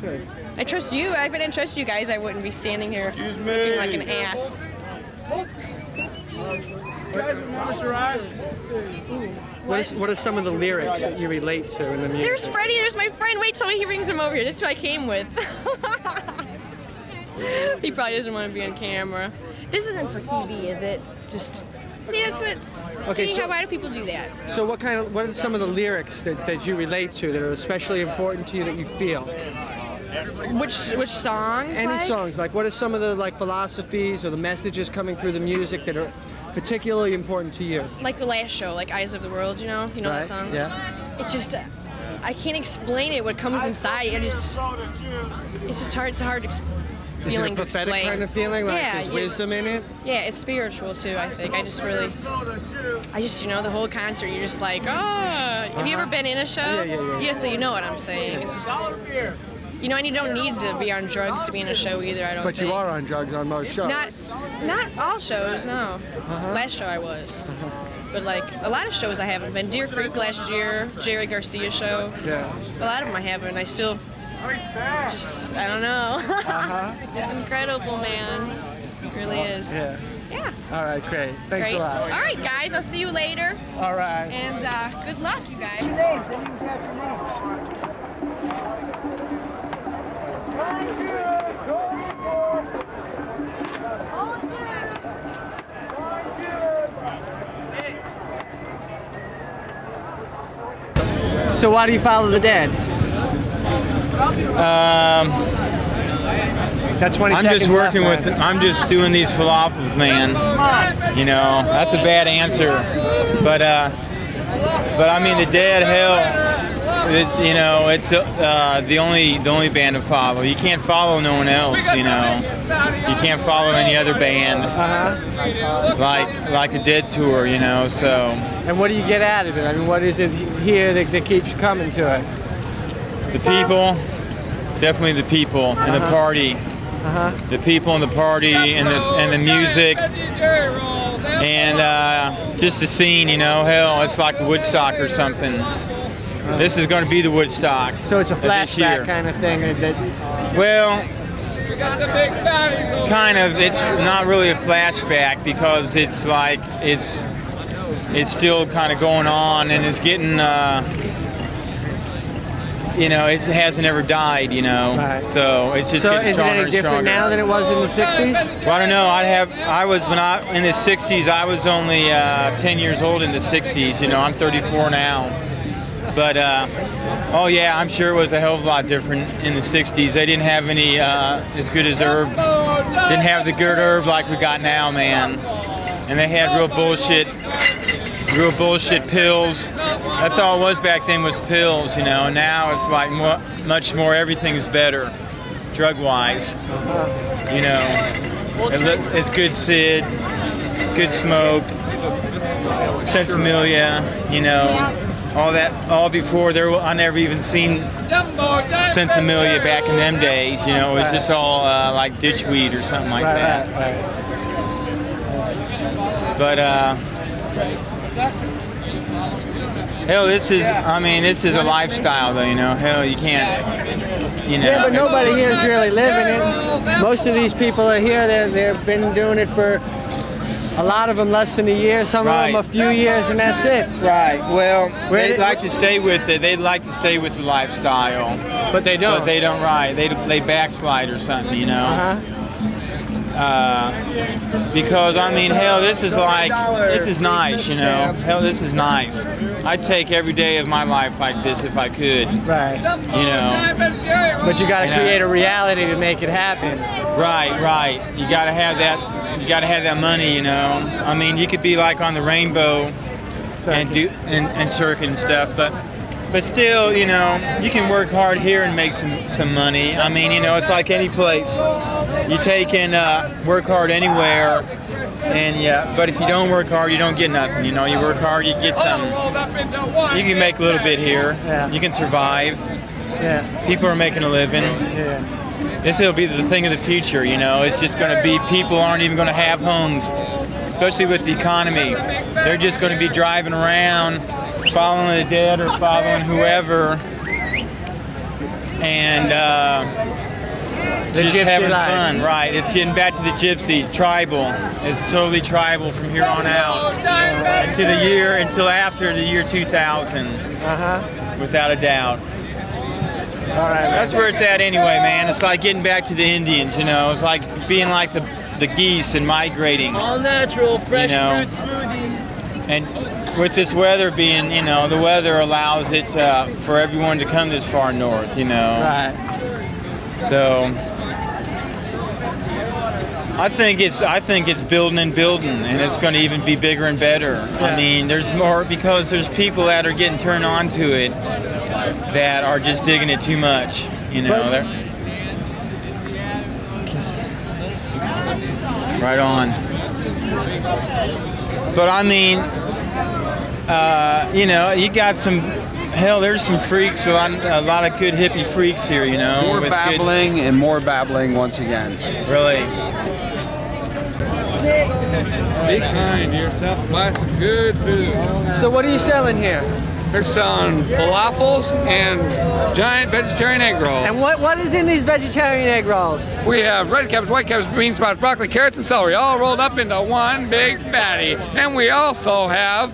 Good. I trust you. If I didn't trust you guys, I wouldn't be standing here looking like an ass. What are some of the lyrics that you relate to in the music? There's Freddie, there's my friend. Wait till he brings him over here. This is who I came with. He probably doesn't want to be on camera. This isn't for TV, is it? Just see, that's what. Okay, see, so- why do people do that? So what are some of the lyrics that you relate to that are especially important to you that you feel? Which songs? Any like? songs, like what are some of the philosophies or the messages coming through the music that are particularly important to you? Like the last show, like Eyes of the World, you know Right, that song? yeah. It just, I can't explain it, what comes inside. It's just hard, it's a hard feeling to Is it a prophetic explain. kind of feeling, like yeah, there's wisdom in it? Yeah, it's spiritual too, I think. I just, the whole concert, you're just like, have you ever been in a show? Yeah. So you know what I'm saying. It's just, and you don't need to be on drugs to be in a show either, I don't think. But you are on drugs on most shows. Not all shows, no. Last show I was. But like a lot of shows I haven't been. Deer Creek last year, Jerry Garcia show. Yeah. A lot of them I haven't. I still I don't know. It's incredible, man. It really is. Yeah. All right, great. Thanks Great. a lot. All right, guys. I'll see you later. All right. And good luck, you guys. So why do you follow the Dead? Got 20 I'm just seconds working left, with. man. I'm just doing these falafels, man. You know, that's a bad answer, but I mean the Dead, hell, it's the only band to follow. You can't follow no one else. You can't follow any other band like a Dead tour. So. And what do you get out of it? I mean, what is it here that keeps you coming to it? The people, definitely the people and the party. The people and the party and the music and just the scene, hell, it's like Woodstock or something. This is going to be the Woodstock. So it's a this year. flashback kind of thing. Well, kind of. It's not really a flashback because it's like it's still kind of going on and it's getting. It hasn't ever died, Right. So it's just getting stronger and stronger. So is it any different now than it was in the 60s? Well, I don't know. In the 60s, I was only 10 years old in the 60s. I'm 34 now. But, I'm sure it was a hell of a lot different in the 60s. They didn't have any as good as herb. Didn't have the good herb like we got now, man. And they had real bullshit pills. That's all it was back then was pills, and now it's like much more, everything's better, drug-wise. It's good Sid, good smoke, Sensimilia, all before I never even seen Sensimilia back in them days, it was just all like ditchweed or something like that. Right. But, hell, this is a lifestyle, though, Hell, you can't, Yeah, but nobody here is really living it. Most of these people are here. They've been doing it for a lot of them less than a year. Some of them a few years, and that's it. Right. Well, they'd like to stay with it. They'd like to stay with the lifestyle. But they don't. But they don't. Right. They backslide or something, because hell, this is nice, Hell, this is nice. I'd take every day of my life like this if I could. Right. But you got to create a reality to make it happen. Right. You got to have that. You got to have that money, you could be like on the Rainbow and do and circuit and stuff, but still, you can work hard here and make some money. It's like any place. You take and work hard anywhere, but if you don't work hard, you don't get nothing. You work hard, you get something. You can make a little bit here. Yeah. You can survive. Yeah. People are making a living. Yeah. This will be the thing of the future, It's just going to be people aren't even going to have homes, especially with the economy. They're just going to be driving around, following the Dead or following whoever, and The just gypsy having life. fun, right? It's getting back to the gypsy, tribal. It's totally tribal from here on out until after the year 2000. Without a doubt. All right. That's where it's at anyway, man. It's like getting back to the Indians, you know. It's like being like the geese and migrating. All natural, fresh You know. fruit smoothie. And with this weather being, you know, the weather allows it for everyone to come this far north, you know. Right. So I think it's building and building, and it's going to even be bigger and better. I mean, there's more because there's people that are getting turned on to it that are just digging it too much, you know. Right on. But I mean, you know, you got there's some freaks, a lot of good hippie freaks here, you know. More babbling and more babbling once again. Really. Be kind to yourself and buy some good food. So what are you selling here? They're selling falafels and giant vegetarian egg rolls. And what is in these vegetarian egg rolls? We have red cabbage, white cabbage, bean sprouts, broccoli, carrots, and celery, all rolled up into one big fatty. And we also have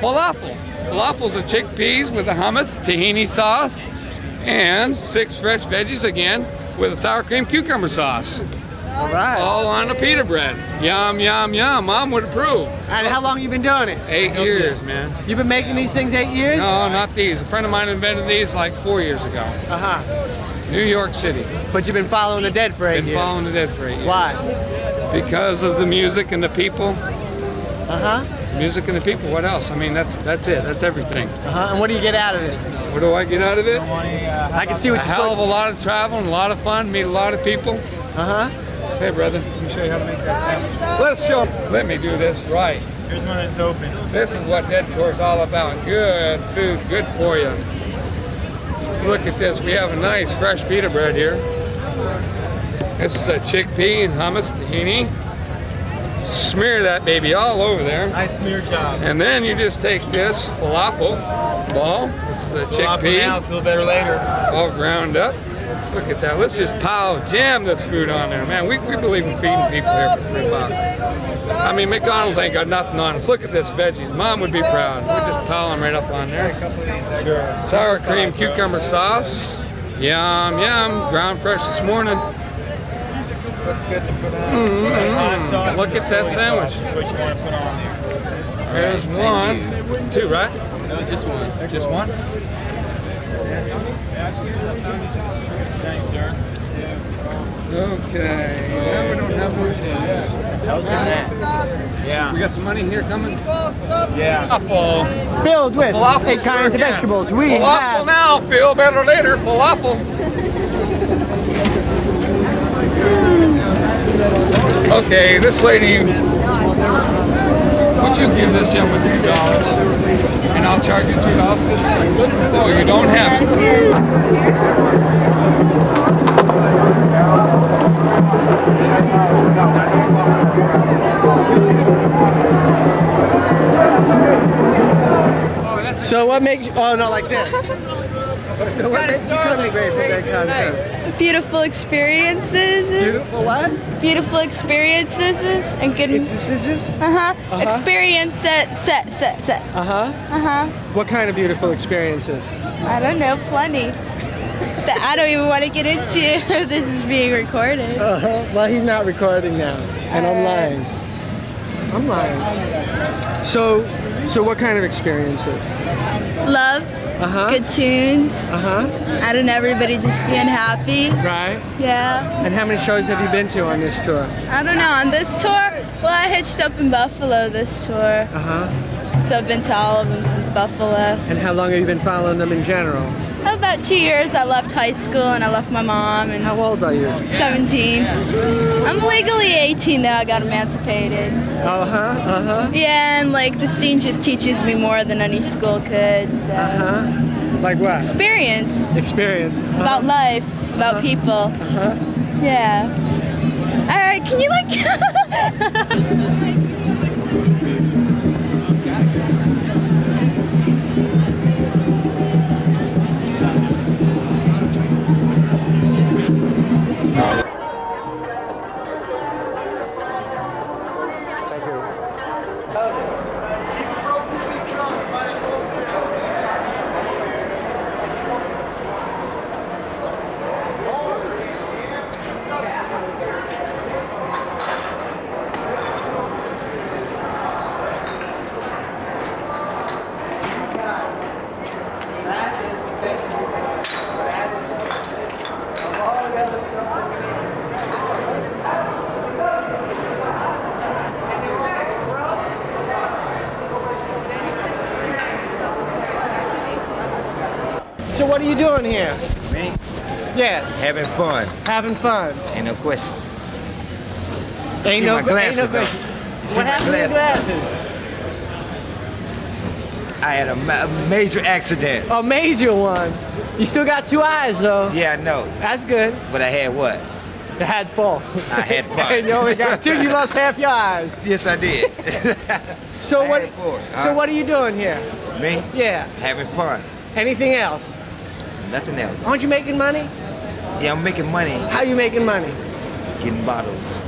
falafel. Falafel's the chickpeas with the hummus, tahini sauce, and 6 fresh veggies again with a sour cream cucumber sauce. All right. All on a pita bread. Yum, yum, yum. Mom would approve. And how long you been doing it? 8 years, man. You've been making these things 8 years? No, not these. A friend of mine invented these like 4 years ago. New York City. But you've been following the Dead for 8 years? Been following the Dead for 8 years. Why? Because of the music and the people. Music and the people. What else? I mean, that's it. That's everything. And what do you get out of it? What do I get out of it? I can see what a hell of a lot of travel and a lot of fun. Meet a lot of people. Hey, brother. Let me show you how to make that sandwich. Let's show. Let me do this right. Here's one that's open. This is what Dead Tour is all about. Good food, good for you. Look at this. We have a nice fresh pita bread here. This is a chickpea and hummus, tahini. Smear that baby all over there. Nice smear job. And then you just take this falafel ball. This is a chickpea. Now, feel better later. All ground up. Look at that. Let's just jam this food on there, man. We believe in feeding people here for $3. I mean, McDonald's ain't got nothing on us. Look at this veggies. Mom would be proud. We just pile them right up on there. Sour cream cucumber sauce. Yum, yum. Ground fresh this morning. What's good to put on? Look at that sandwich. What you want to put on there? There's one. 2, right? No, just one. Just one? Thanks, sir. Okay. Now we don't have much Yeah. We got some money here coming? Yeah. Falafel. Filled with Falafel 8 kinds of vegetables. We Falafel have now, feel better later. Falafel. Okay, this lady, would you give this gentleman $2? And I'll charge you $2 for this thing. Oh, you don't have it. So what makes you, oh no, like this. So what makes you come to Grateful Dead concerts? Beautiful experiences. Beautiful what? Beautiful experiences and good. Experience set. What kind of beautiful experiences? I don't know, plenty. That I don't even want to get into. This is being recorded. Well, he's not recording now, and I'm lying. So what kind of experiences? Love. Good tunes. I don't know, everybody just being happy. Right. Yeah. And how many shows have you been to on this tour? I don't know, on this tour, well, I hitched up in Buffalo this tour. So I've been to all of them since Buffalo. And how long have you been following them in general? About 2 years. I left high school and I left my mom. And how old are you? 17. I'm legally 18 though. I got emancipated. Yeah, and like the scene just teaches me more than any school could. So. Like what? Experience. Experience. About life. About people. Yeah. All right. Can you like? So what are you doing here? Me? Yeah. Having fun. Having fun. Ain't no question. Ain't See no my glasses ain't no though. question. You see What my happened to your glasses? glasses? I had a major accident. A major one. You still got 2 eyes though. Yeah, I know. That's good. But I had what? You had 4. I had fun. And you only got 2. You lost half your eyes. Yes, I did. So what? So what are you doing here? Me? Yeah. Having fun. Anything else? Nothing else. Aren't you making money? Yeah, I'm making money. How you making money? Getting bottles.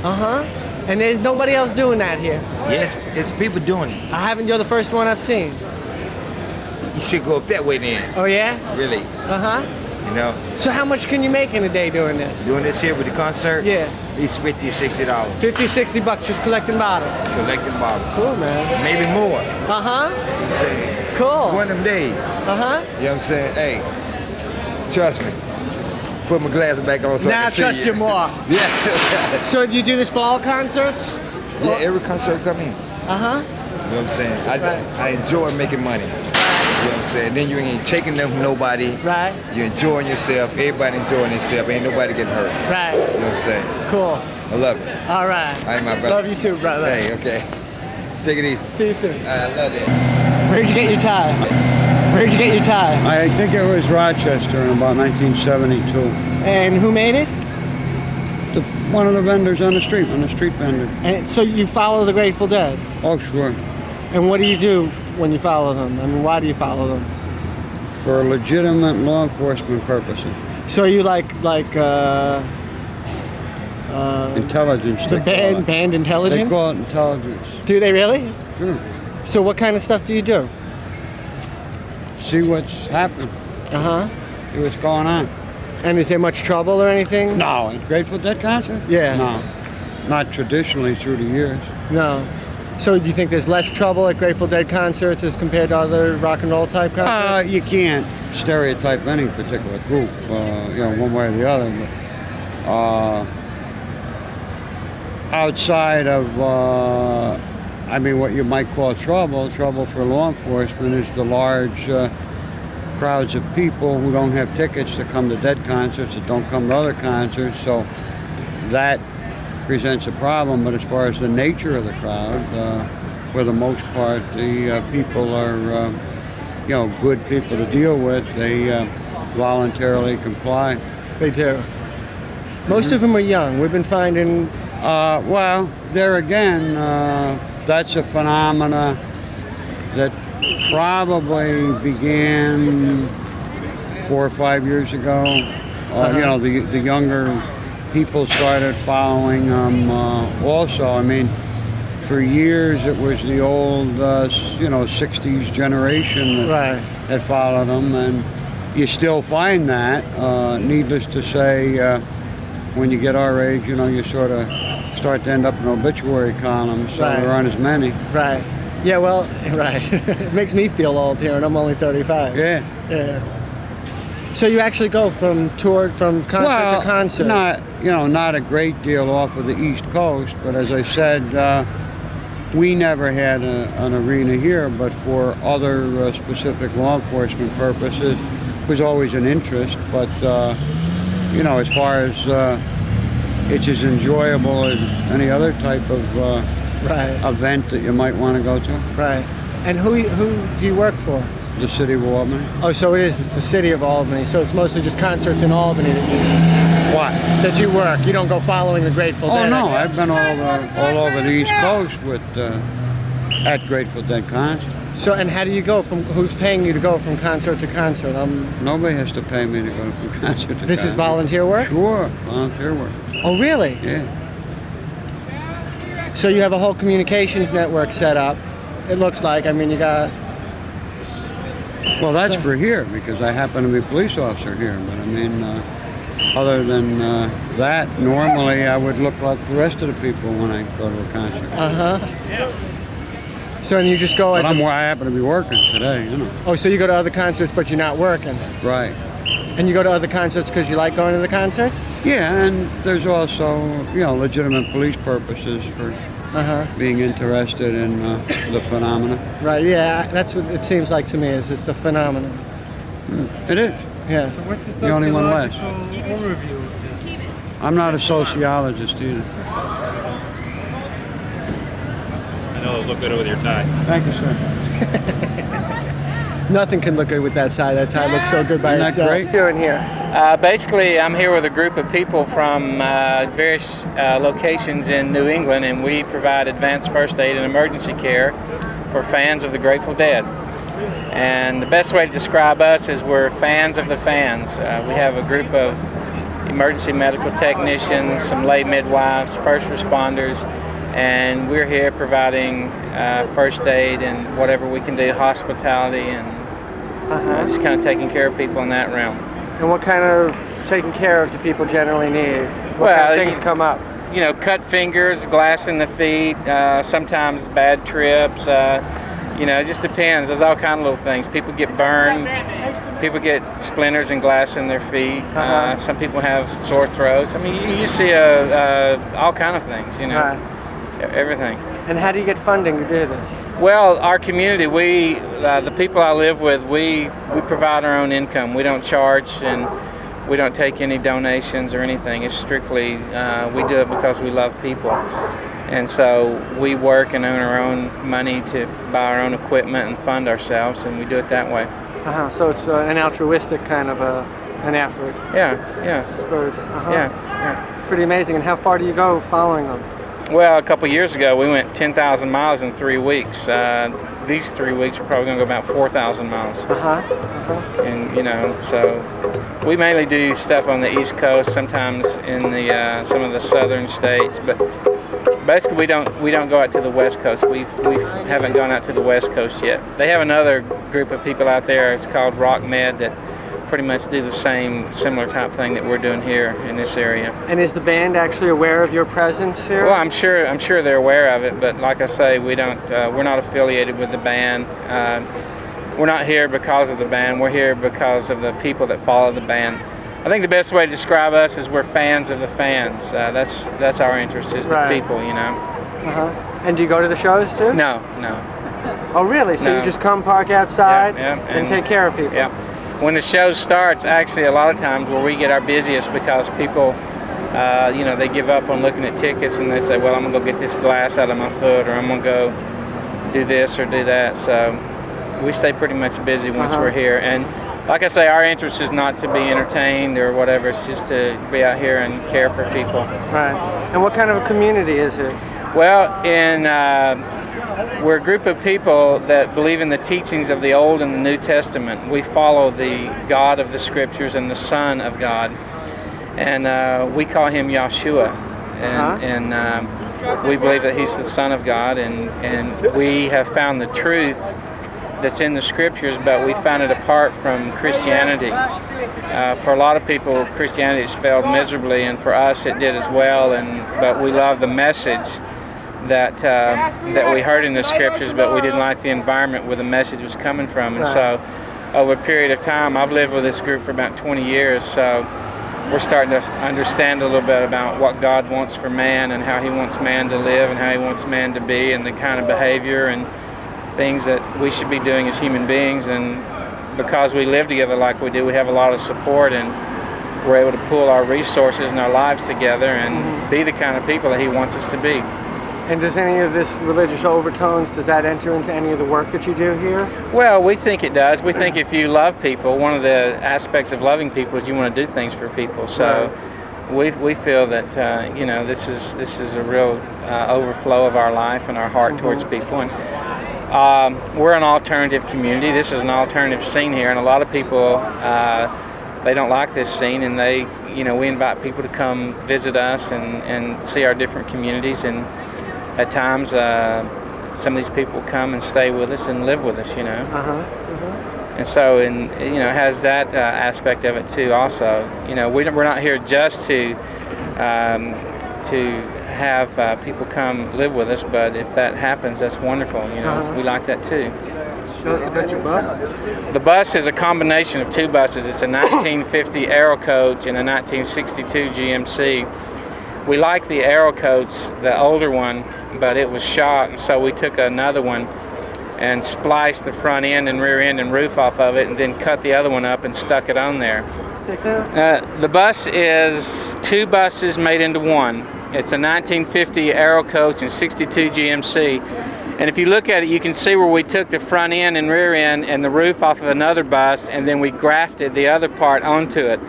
And there's nobody else doing that here. Yes, there's people doing it. I haven't. You're the first one I've seen. You should go up that way then. Oh yeah? Really. You know, So how much can you make in a day doing this? doing this here with the concert? Yeah. At least $50 or $60. 50, 60 bucks just collecting bottles. Collecting bottles. Cool, man. Maybe more. Uh-huh. You know what I'm saying? Cool. It's one of them days. Uh-huh. You know what I'm saying? Hey, trust me. Put my glasses back on so I Now I can see trust you more. Yeah. So do you do this for all concerts? Yeah, every concert come in. Uh-huh. You know what I'm saying? I enjoy making money. You know what I'm saying? Then you ain't taking them from nobody. Right. You're enjoying yourself. Everybody enjoying themselves. Ain't nobody getting hurt. Right. You know what I'm saying? Cool. I love it. All right. All right, my brother. Love you too, brother. Hey, okay. Take it easy. See you soon. I love that. Where'd you get your tie? Where'd you get your tie? I think it was Rochester in about 1972. And who made it? One of the vendors on the street vendor. And so you follow the Grateful Dead? Oh, sure. And what do you do when you follow them? I mean, why do you follow them? For legitimate law enforcement purposes. So you like Intelligence. the band intelligence? They call it intelligence. Do they really? Sure. So what kind of stuff do you do? See what's happening. Uh-huh. See what's going on. And is there much trouble or anything? No. Grateful Dead concert? Yeah. No. Not traditionally through the years. No. So do you think there's less trouble at Grateful Dead concerts as compared to other rock and roll type concerts? You can't stereotype any particular group, one way or the other. But, outside of, what you might call trouble for law enforcement is the large crowds of people who don't have tickets to come to Dead concerts, that don't come to other concerts. So that presents a problem. But as far as the nature of the crowd, for the most part, the people are, good people to deal with. They voluntarily comply. They do. Most of them are young. We've been finding. Well, there again, that's a phenomena that probably began 4 or 5 years ago. The younger people started following them also. I mean, for years it was the old, 60s generation that followed them, and you still find that. Needless to say, when you get our age, you sort of start to end up in obituary columns, so there aren't as many. Right. Yeah, well, right. It makes me feel old here, and I'm only 35. Yeah. Yeah. So you actually go from concert to concert? Not a great deal off of the East Coast, but as I said, we never had an arena here, but for other specific law enforcement purposes, it was always an interest. But as far as it's as enjoyable as any other type of event that you might want to go to. Right. And who do you work for? The city of Albany. Oh, so it's the city of Albany. So it's mostly just concerts in Albany that you work. You don't go following the Grateful Dead. Oh no, I've been all over the East Coast at Grateful Dead concerts. So, and how do you go who's paying you to go from concert to concert? Nobody has to pay me to go from concert to concert. This is volunteer work? Sure, volunteer work. Oh, really? Yeah. So you have a whole communications network set up, it looks like. I mean, you got... Well, that's for here, because I happen to be a police officer here. But I mean, other than that, normally I would look like the rest of the people when I go to a concert. Uh-huh. So and you just go but I happen to be working today, Oh, so you go to other concerts, but you're not working? Right. And you go to other concerts because you like going to the concerts? Yeah, and there's also, legitimate police purposes for being interested in the phenomena. Right, yeah, that's what it seems like to me, it's a phenomenon. It is. Yeah. So what's the The only one left. sociological overview of this? I'm not a sociologist either. I know it'll look good with your tie. Thank you, sir. Nothing can look good with that tie. That tie looks so good by Isn't that itself. great? What are you doing here? Basically, I'm here with a group of people from various locations in New England, and we provide advanced first aid and emergency care for fans of the Grateful Dead. And the best way to describe us is we're fans of the fans. We have a group of emergency medical technicians, some lay midwives, first responders, and we're here providing first aid and whatever we can do, hospitality, and just kind of taking care of people in that realm. And what kind of taking care of do people generally need? What kind of things come up? You know, cut fingers, glass in the feet, sometimes bad trips. You know, it just depends. There's all kind of little things. People get burned. People get splinters and glass in their feet. Some people have sore throats. I mean, you see all kind of things. You know, everything. And how do you get funding to do this? Well, our community, the people I live with, we provide our own income. We don't charge and we don't take any donations or anything. It's strictly, we do it because we love people. And so we work and earn our own money to buy our own equipment and fund ourselves, and we do it that way. So it's an altruistic kind of an effort. Yeah. Yeah. Pretty amazing. And how far do you go following them? Well, a couple years ago, we went 10,000 miles in 3 weeks. These 3 weeks, we're probably going to go about 4,000 miles. And, you know, so we mainly do stuff on the East Coast, sometimes in the some of the southern states, but basically we don't go out to the West Coast. We haven't gone out to the West Coast yet. They have another group of people out there. It's called Rock Med that pretty much do the similar type thing that we're doing here in this area. And is the band actually aware of your presence here? Well, I'm sure they're aware of it, but like I say, we're not affiliated with the band. We're not here because of the band. We're here because of the people that follow the band. I think the best way to describe us is we're fans of the fans. That's our interest, is the people, you know. And do you go to the shows too? No. Oh, really? So you just come park outside and take care of people? Yeah. When the show starts, actually, a lot of times where we get our busiest because people, you know, they give up on looking at tickets and they say, well, I'm going to go get this glass out of my foot, or I'm going to go do this or do that. So we stay pretty much busy once we're here. And like I say, our interest is not to be entertained or whatever. It's just to be out here and care for people. Right. And what kind of a community is it? Well, we're a group of people that believe in the teachings of the Old and the New Testament. We follow the God of the Scriptures and the Son of God. And we call him Yahshua. And we believe that he's the Son of God. And we have found the truth that's in the Scriptures, but we found it apart from Christianity. For a lot of people, Christianity has failed miserably, and for us it did as well. But we love the message that we heard in the Scriptures, but we didn't like the environment where the message was coming from. And so over a period of time, I've lived with this group for about 20 years, so we're starting to understand a little bit about what God wants for man and how he wants man to live and how he wants man to be and the kind of behavior and things that we should be doing as human beings. And because we live together like we do, we have a lot of support, and we're able to pool our resources and our lives together and be the kind of people that he wants us to be. And does any of this religious overtones, does that enter into any of the work that you do here? Well, we think it does. We think if you love people, one of the aspects of loving people is you want to do things for people. So we feel that you know, this is a real overflow of our life and our heart towards people. And we're an alternative community. This is an alternative scene here, and a lot of people they don't like this scene, and we invite people to come visit us and see our different communities. And at times, some of these people come and stay with us and live with us, you know. And so, it has that aspect of it too. Also, you know, we're not here just to have people come live with us, but if that happens, that's wonderful. You know, we like that too. Tell us about your bus. The bus is a combination of two buses. It's a 1950 Aero Coach and a 1962 GMC. We like the Aero Coach, the older one, but it was shot, and so we took another one. and spliced the front end and rear end and roof off of it, and then cut the other one up and stuck it on there. The bus is 2 buses made into one. It's a 1950 Aero Coach and 62 GMC. And if you look at it, you can see where we took the front end and rear end and the roof off of another bus, and then we grafted the other part onto it.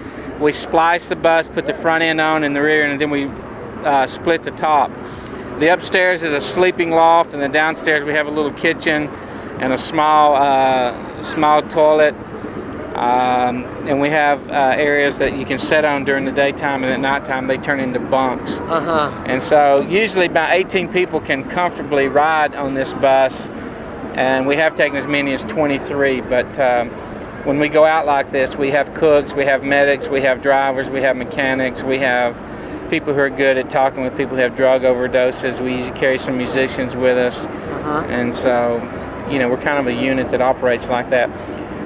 We spliced the bus, put the front end on and the rear end, and then we split the top. The upstairs is a sleeping loft, and the downstairs we have a little kitchen and a small toilet. And we have areas that you can sit on during the daytime, and at nighttime they turn into bunks. And so usually about 18 people can comfortably ride on this bus, and we have taken as many as 23. But when we go out like this, we have cooks, we have medics, we have drivers, we have mechanics, we have people who are good at talking with people who have drug overdoses. We usually carry some musicians with us. And so, you know, we're kind of a unit that operates like that.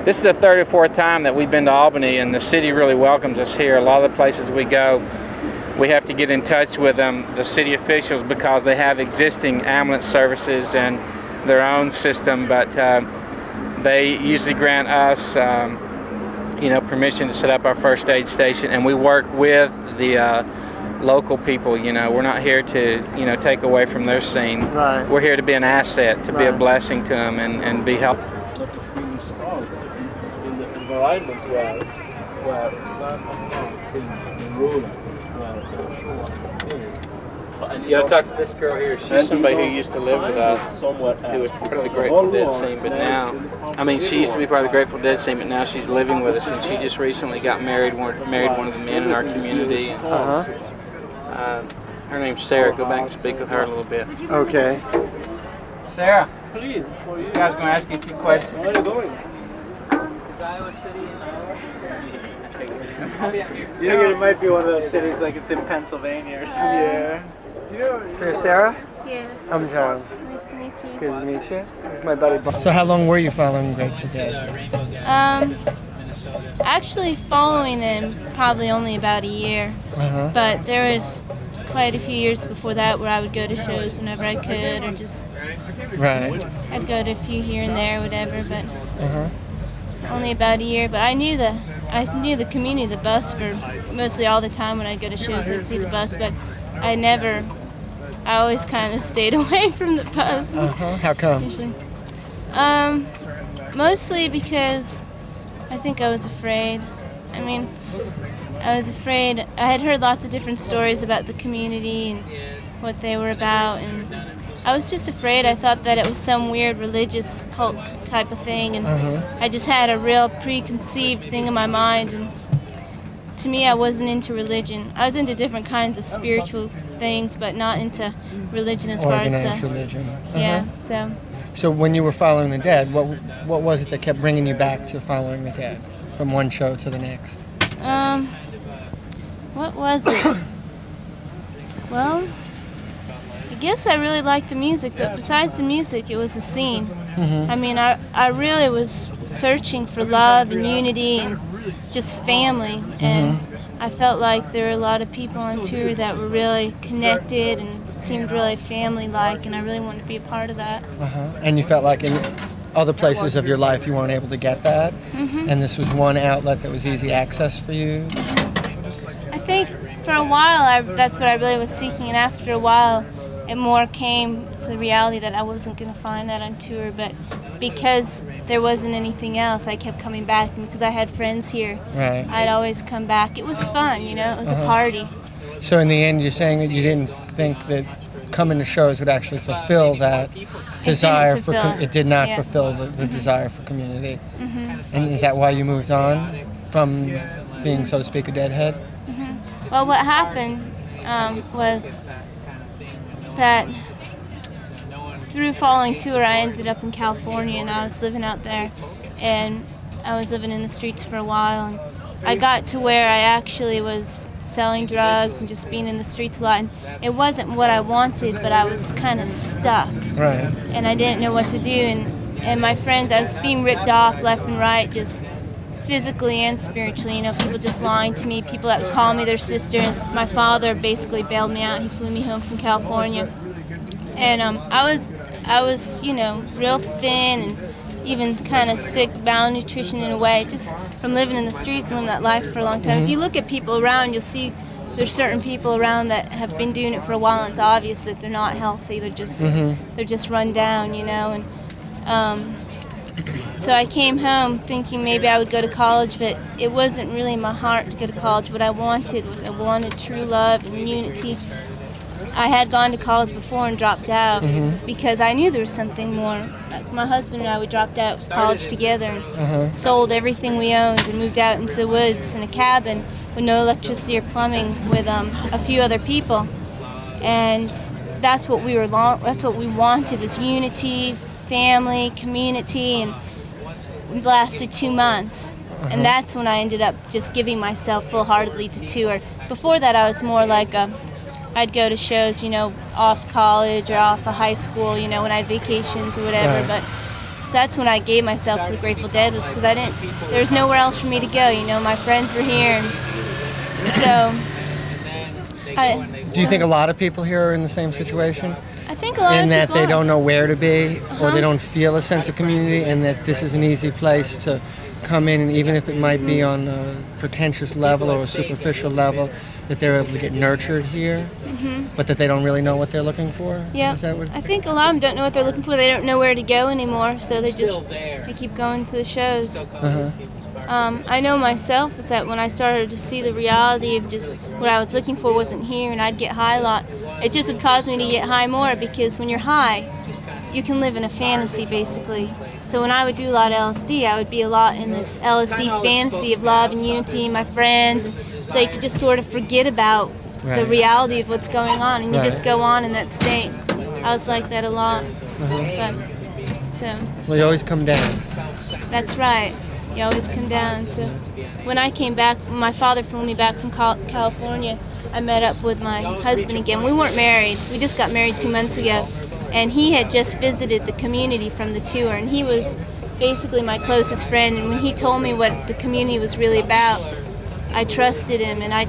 This is the 3rd or 4th time that we've been to Albany, and the city really welcomes us here. A lot of the places we go, we have to get in touch with them, the city officials, because they have existing ambulance services and their own system, but they usually grant us, you know, permission to set up our first aid station, and we work with the local people. You know, we're not here to, you know, take away from their scene. Right. We're here to be an asset, to be a blessing to them, and be helpful. You gotta talk to this girl here. She's somebody who used to live with us, who was part of the Grateful Dead scene, but now, I mean, she used to be part of the Grateful Dead scene, but now she's living with us, and she just recently got married one of the men in our community. Her name's Sarah. Go back and speak with her a little bit. Okay. Sarah, please. This guy's gonna ask you a few questions. Where are you going? Is Iowa City in Iowa? You think it might be one of those cities like it's in Pennsylvania or something? Hey, Sarah? Yes. I'm John. Nice to meet you. Good to meet you. This is my buddy Bart. So how long were you following Grateful Dead? Actually following them probably only about a year. But there was quite a few years before that where I would go to shows whenever I could, or just I'd go to a few here and there, whatever, but only about a year. But I knew the community, the bus, for mostly all the time when I'd go to shows. I'd see the bus, but I always kind of stayed away from the bus. How come? Usually. Mostly because I think I was afraid. I mean, I was afraid. I had heard lots of different stories about the community and what they were about, and I was just afraid. I thought that it was some weird religious cult type of thing, and I just had a real preconceived thing in my mind. And to me, I wasn't into religion. I was into different kinds of spiritual things, but not into religion as far as organized religion. Yeah. So when you were following the Dead, what was it that kept bringing you back to following the Dead, from one show to the next? What was it? Well, I guess I really liked the music, but besides the music, it was the scene. I mean, I really was searching for love and unity and just family, and I felt like there were a lot of people on tour that were really connected and seemed really family-like, and I really wanted to be a part of that. And you felt like in other places of your life you weren't able to get that, and this was one outlet that was easy access for you? I think for a while that's what I really was seeking, and after a while it more came to the reality that I wasn't going to find that on tour, but because there wasn't anything else, I kept coming back, and because I had friends here, I'd always come back. It was fun, you know, it was a party. So in the end, you're saying that you didn't think that coming to shows would actually fulfill that desire for it did not fulfill the desire for community. And is that why you moved on from being, so to speak, a Deadhead? Well, what happened was that through following tour, I ended up in California, and I was living out there, and I was living in the streets for a while, and I got to where I actually was selling drugs and just being in the streets a lot, and it wasn't what I wanted, but I was kind of stuck, and I didn't know what to do, and my friends, I was being ripped off left and right, just physically and spiritually, you know, people just lying to me, people that would call me their sister, and my father basically bailed me out. He flew me home from California, and I I was, real thin and even kind of sick, malnutrition in a way, just from living in the streets and living that life for a long time. If you look at people around, you'll see there's certain people around that have been doing it for a while, and it's obvious that they're not healthy. They're just run down, And so I came home thinking maybe I would go to college, but it wasn't really in my heart to go to college. What I wanted true love and unity. I had gone to college before and dropped out because I knew there was something more. Like my husband and I, we dropped out of college together and sold everything we owned and moved out into the woods in a cabin with no electricity or plumbing with a few other people. And that's what we wanted, was unity, family, community, and it lasted 2 months. And that's when I ended up just giving myself full-heartedly to tour. Before that, I was more like I'd go to shows, off college or off of high school, when I had vacations or whatever. But so that's when I gave myself to the Grateful Dead, was because there was nowhere else for me to go. My friends were here, and so. Do you think a lot of people here are in the same situation? I think a lot of people in that they are. don't know where to be, or they don't feel a sense of community, and that this is an easy place to come in, and even if it might be on a pretentious level or a superficial level, that they're able to get nurtured here, but that they don't really know what they're looking for? Yeah, Is that what? I think a lot of them don't know what they're looking for. They don't know where to go anymore, so they keep going to the shows. I know myself is that when I started to see the reality of just what I was looking for wasn't here, and I'd get high a lot, it just would cause me to get high more, because when you're high, you can live in a fantasy, basically. So when I would do a lot of LSD, I would be a lot in this LSD fantasy of love and unity and my friends, and so you could just sort of forget about the reality of what's going on, and you just go on in that state. I was like that a lot. Well, you always come down. That's right. You always come down. So when I came back, my father flew me back from California, I met up with my husband again. We weren't married. We just got married 2 months ago. And he had just visited the community from the tour, and he was basically my closest friend. And when he told me what the community was really about, I trusted him, and I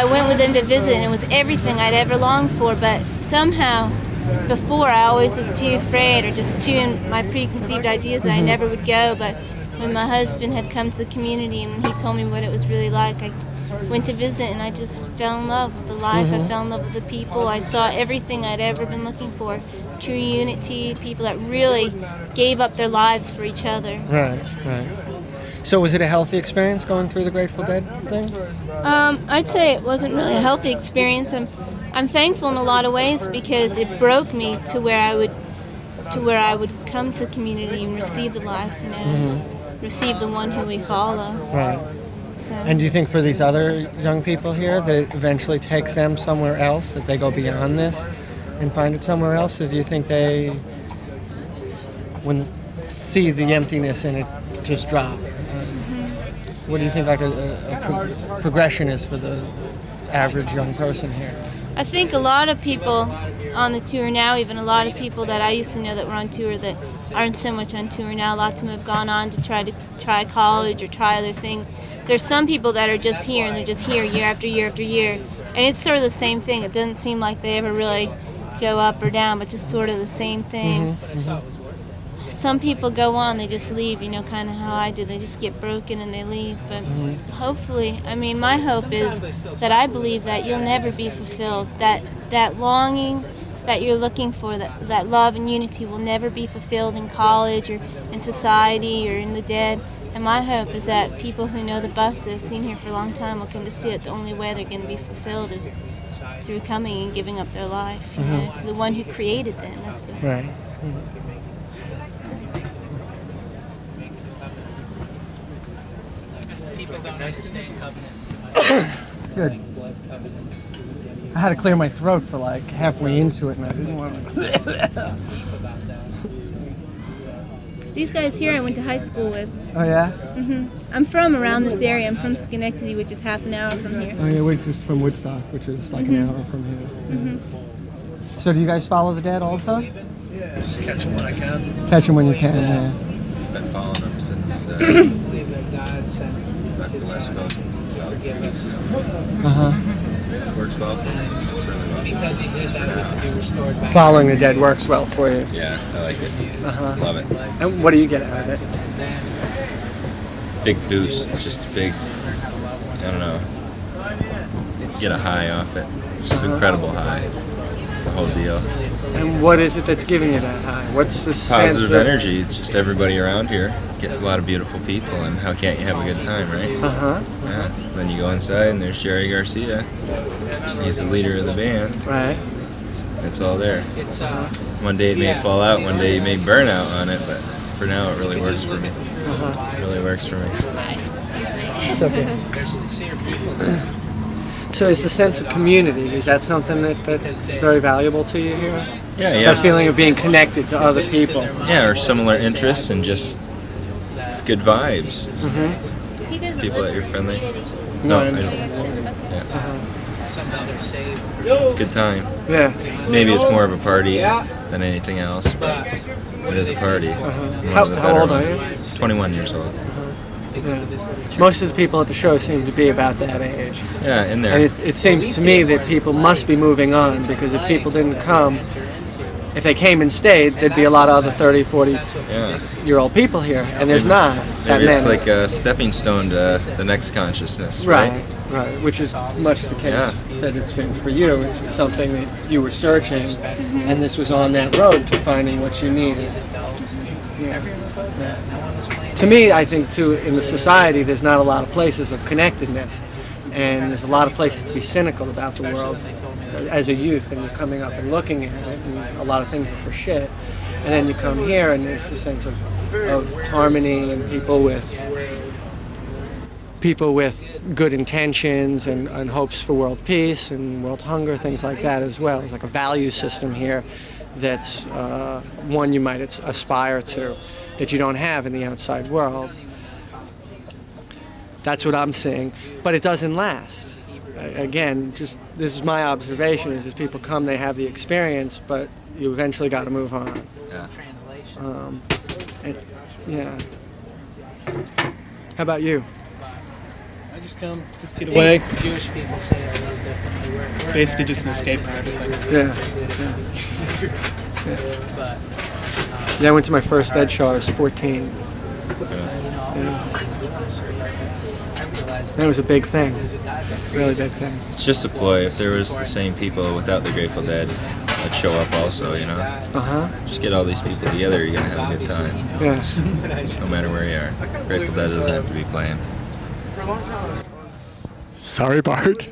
went with him to visit, and it was everything I'd ever longed for. But somehow, before, I always was too afraid, or just too in my preconceived ideas that I never would go. But when my husband had come to the community and he told me what it was really like, I went to visit, and I just fell in love with the life. I fell in love with the people. I saw everything I'd ever been looking for. True unity, people that really gave up their lives for each other. Right. So was it a healthy experience going through the Grateful Dead thing? I'd say it wasn't really a healthy experience. I'm thankful in a lot of ways, because it broke me to where I would come to community and receive the life, receive the one who we follow. Right. So. And do you think for these other young people here that it eventually takes them somewhere else, that they go beyond this and find it somewhere else? Or do you think they see the emptiness and it just drop? What do you think a progression is for the average young person here? I think a lot of people on the tour now, even a lot of people that I used to know that were on tour that aren't so much on tour now, lots of them have gone on to try college or try other things. There's some people that are just here, and they're just here year after year after year, and it's sort of the same thing. It doesn't seem like they ever really go up or down, but just sort of the same thing. Some people go on, they just leave, kind of how I did. They just get broken and they leave. But hopefully, my hope is that I believe that you'll never be fulfilled. That longing that you're looking for, that love and unity will never be fulfilled in college or in society or in the dead. And my hope is that people who know the bus, that have seen here for a long time, will come to see it. The only way they're going to be fulfilled is through coming and giving up their life to the one who created them. That's it. Right. Good. I had to clear my throat for like halfway into it, and I didn't want to. These guys here I went to high school with. Oh, yeah? I'm from around this area. I'm from Schenectady, which is half an hour from here. Oh, yeah, we're just from Woodstock, which is like an hour from here. So do you guys follow the Dead also? Yeah, just catch them when I can. Catch them when you can, yeah. Been following them since back the West Coast. Works well for me. Because he knew that we could be restored back. Following the dead works well for you. Yeah, I like it. Uh-huh. Love it. And what do you get out of it? Big boost, just a big, I don't know, get a high off it. Just incredible high, the whole deal. And what is it that's giving you that high? What's the Positive sense of energy, it's just everybody around here. Get a lot of beautiful people, and how can't you have a good time, right? Uh-huh. Yeah. Then you go inside, and there's Jerry Garcia. He's the leader of the band. Right. It's all there. One day it may fall out, one day you may burn out on it, but for now it really works for me. It really works for me. It's okay. They're sincere people. So is the sense of community, is that something that's very valuable to you here? Yeah, yeah. That feeling of being connected to other people. Yeah, or similar interests and just good vibes. Mm-hmm. People that you're friendly. No, I I don't. understand. Yeah. Somehow they're saved. Good time. Yeah. Maybe it's more of a party than anything else, but it is a party. How old are you? 21 years old. Yeah. Most of the people at the show seem to be about that age. Yeah, in there. And it seems to me that people must be moving on, because if people didn't come, if they came and stayed, there'd be a lot of other 30, 40-year-old people here, and there's not that Maybe it's many. like a stepping stone to the next consciousness, right? Right, which is much the case that it's been for you. It's something that you were searching, and this was on that road to finding what you needed. Yeah. To me, I think, too, in the society, there's not a lot of places of connectedness, and there's a lot of places to be cynical about the world as a youth, and you're coming up and looking at it, and a lot of things are for shit. And then you come here, and there's a sense of harmony and people with good intentions and hopes for world peace and world hunger, things like that as well. It's like a value system here that's one you might aspire to, that you don't have in the outside world. That's what I'm seeing, but it doesn't last. Again, just this is my observation: is as people come, they have the experience, but you eventually got to move on. Yeah. How about you? I just come, just get away. Jewish people say it a little differently. We're basically just an escape from everything. Yeah, I went to my first Dead show. I was 14. That was a big thing, really big thing. It's just a ploy. If there was the same people without the Grateful Dead, that show up also, you know? Just get all these people together, you're going to have a good time. Yeah. No matter where you are. Grateful Dead doesn't have to be playing. Sorry, Bart.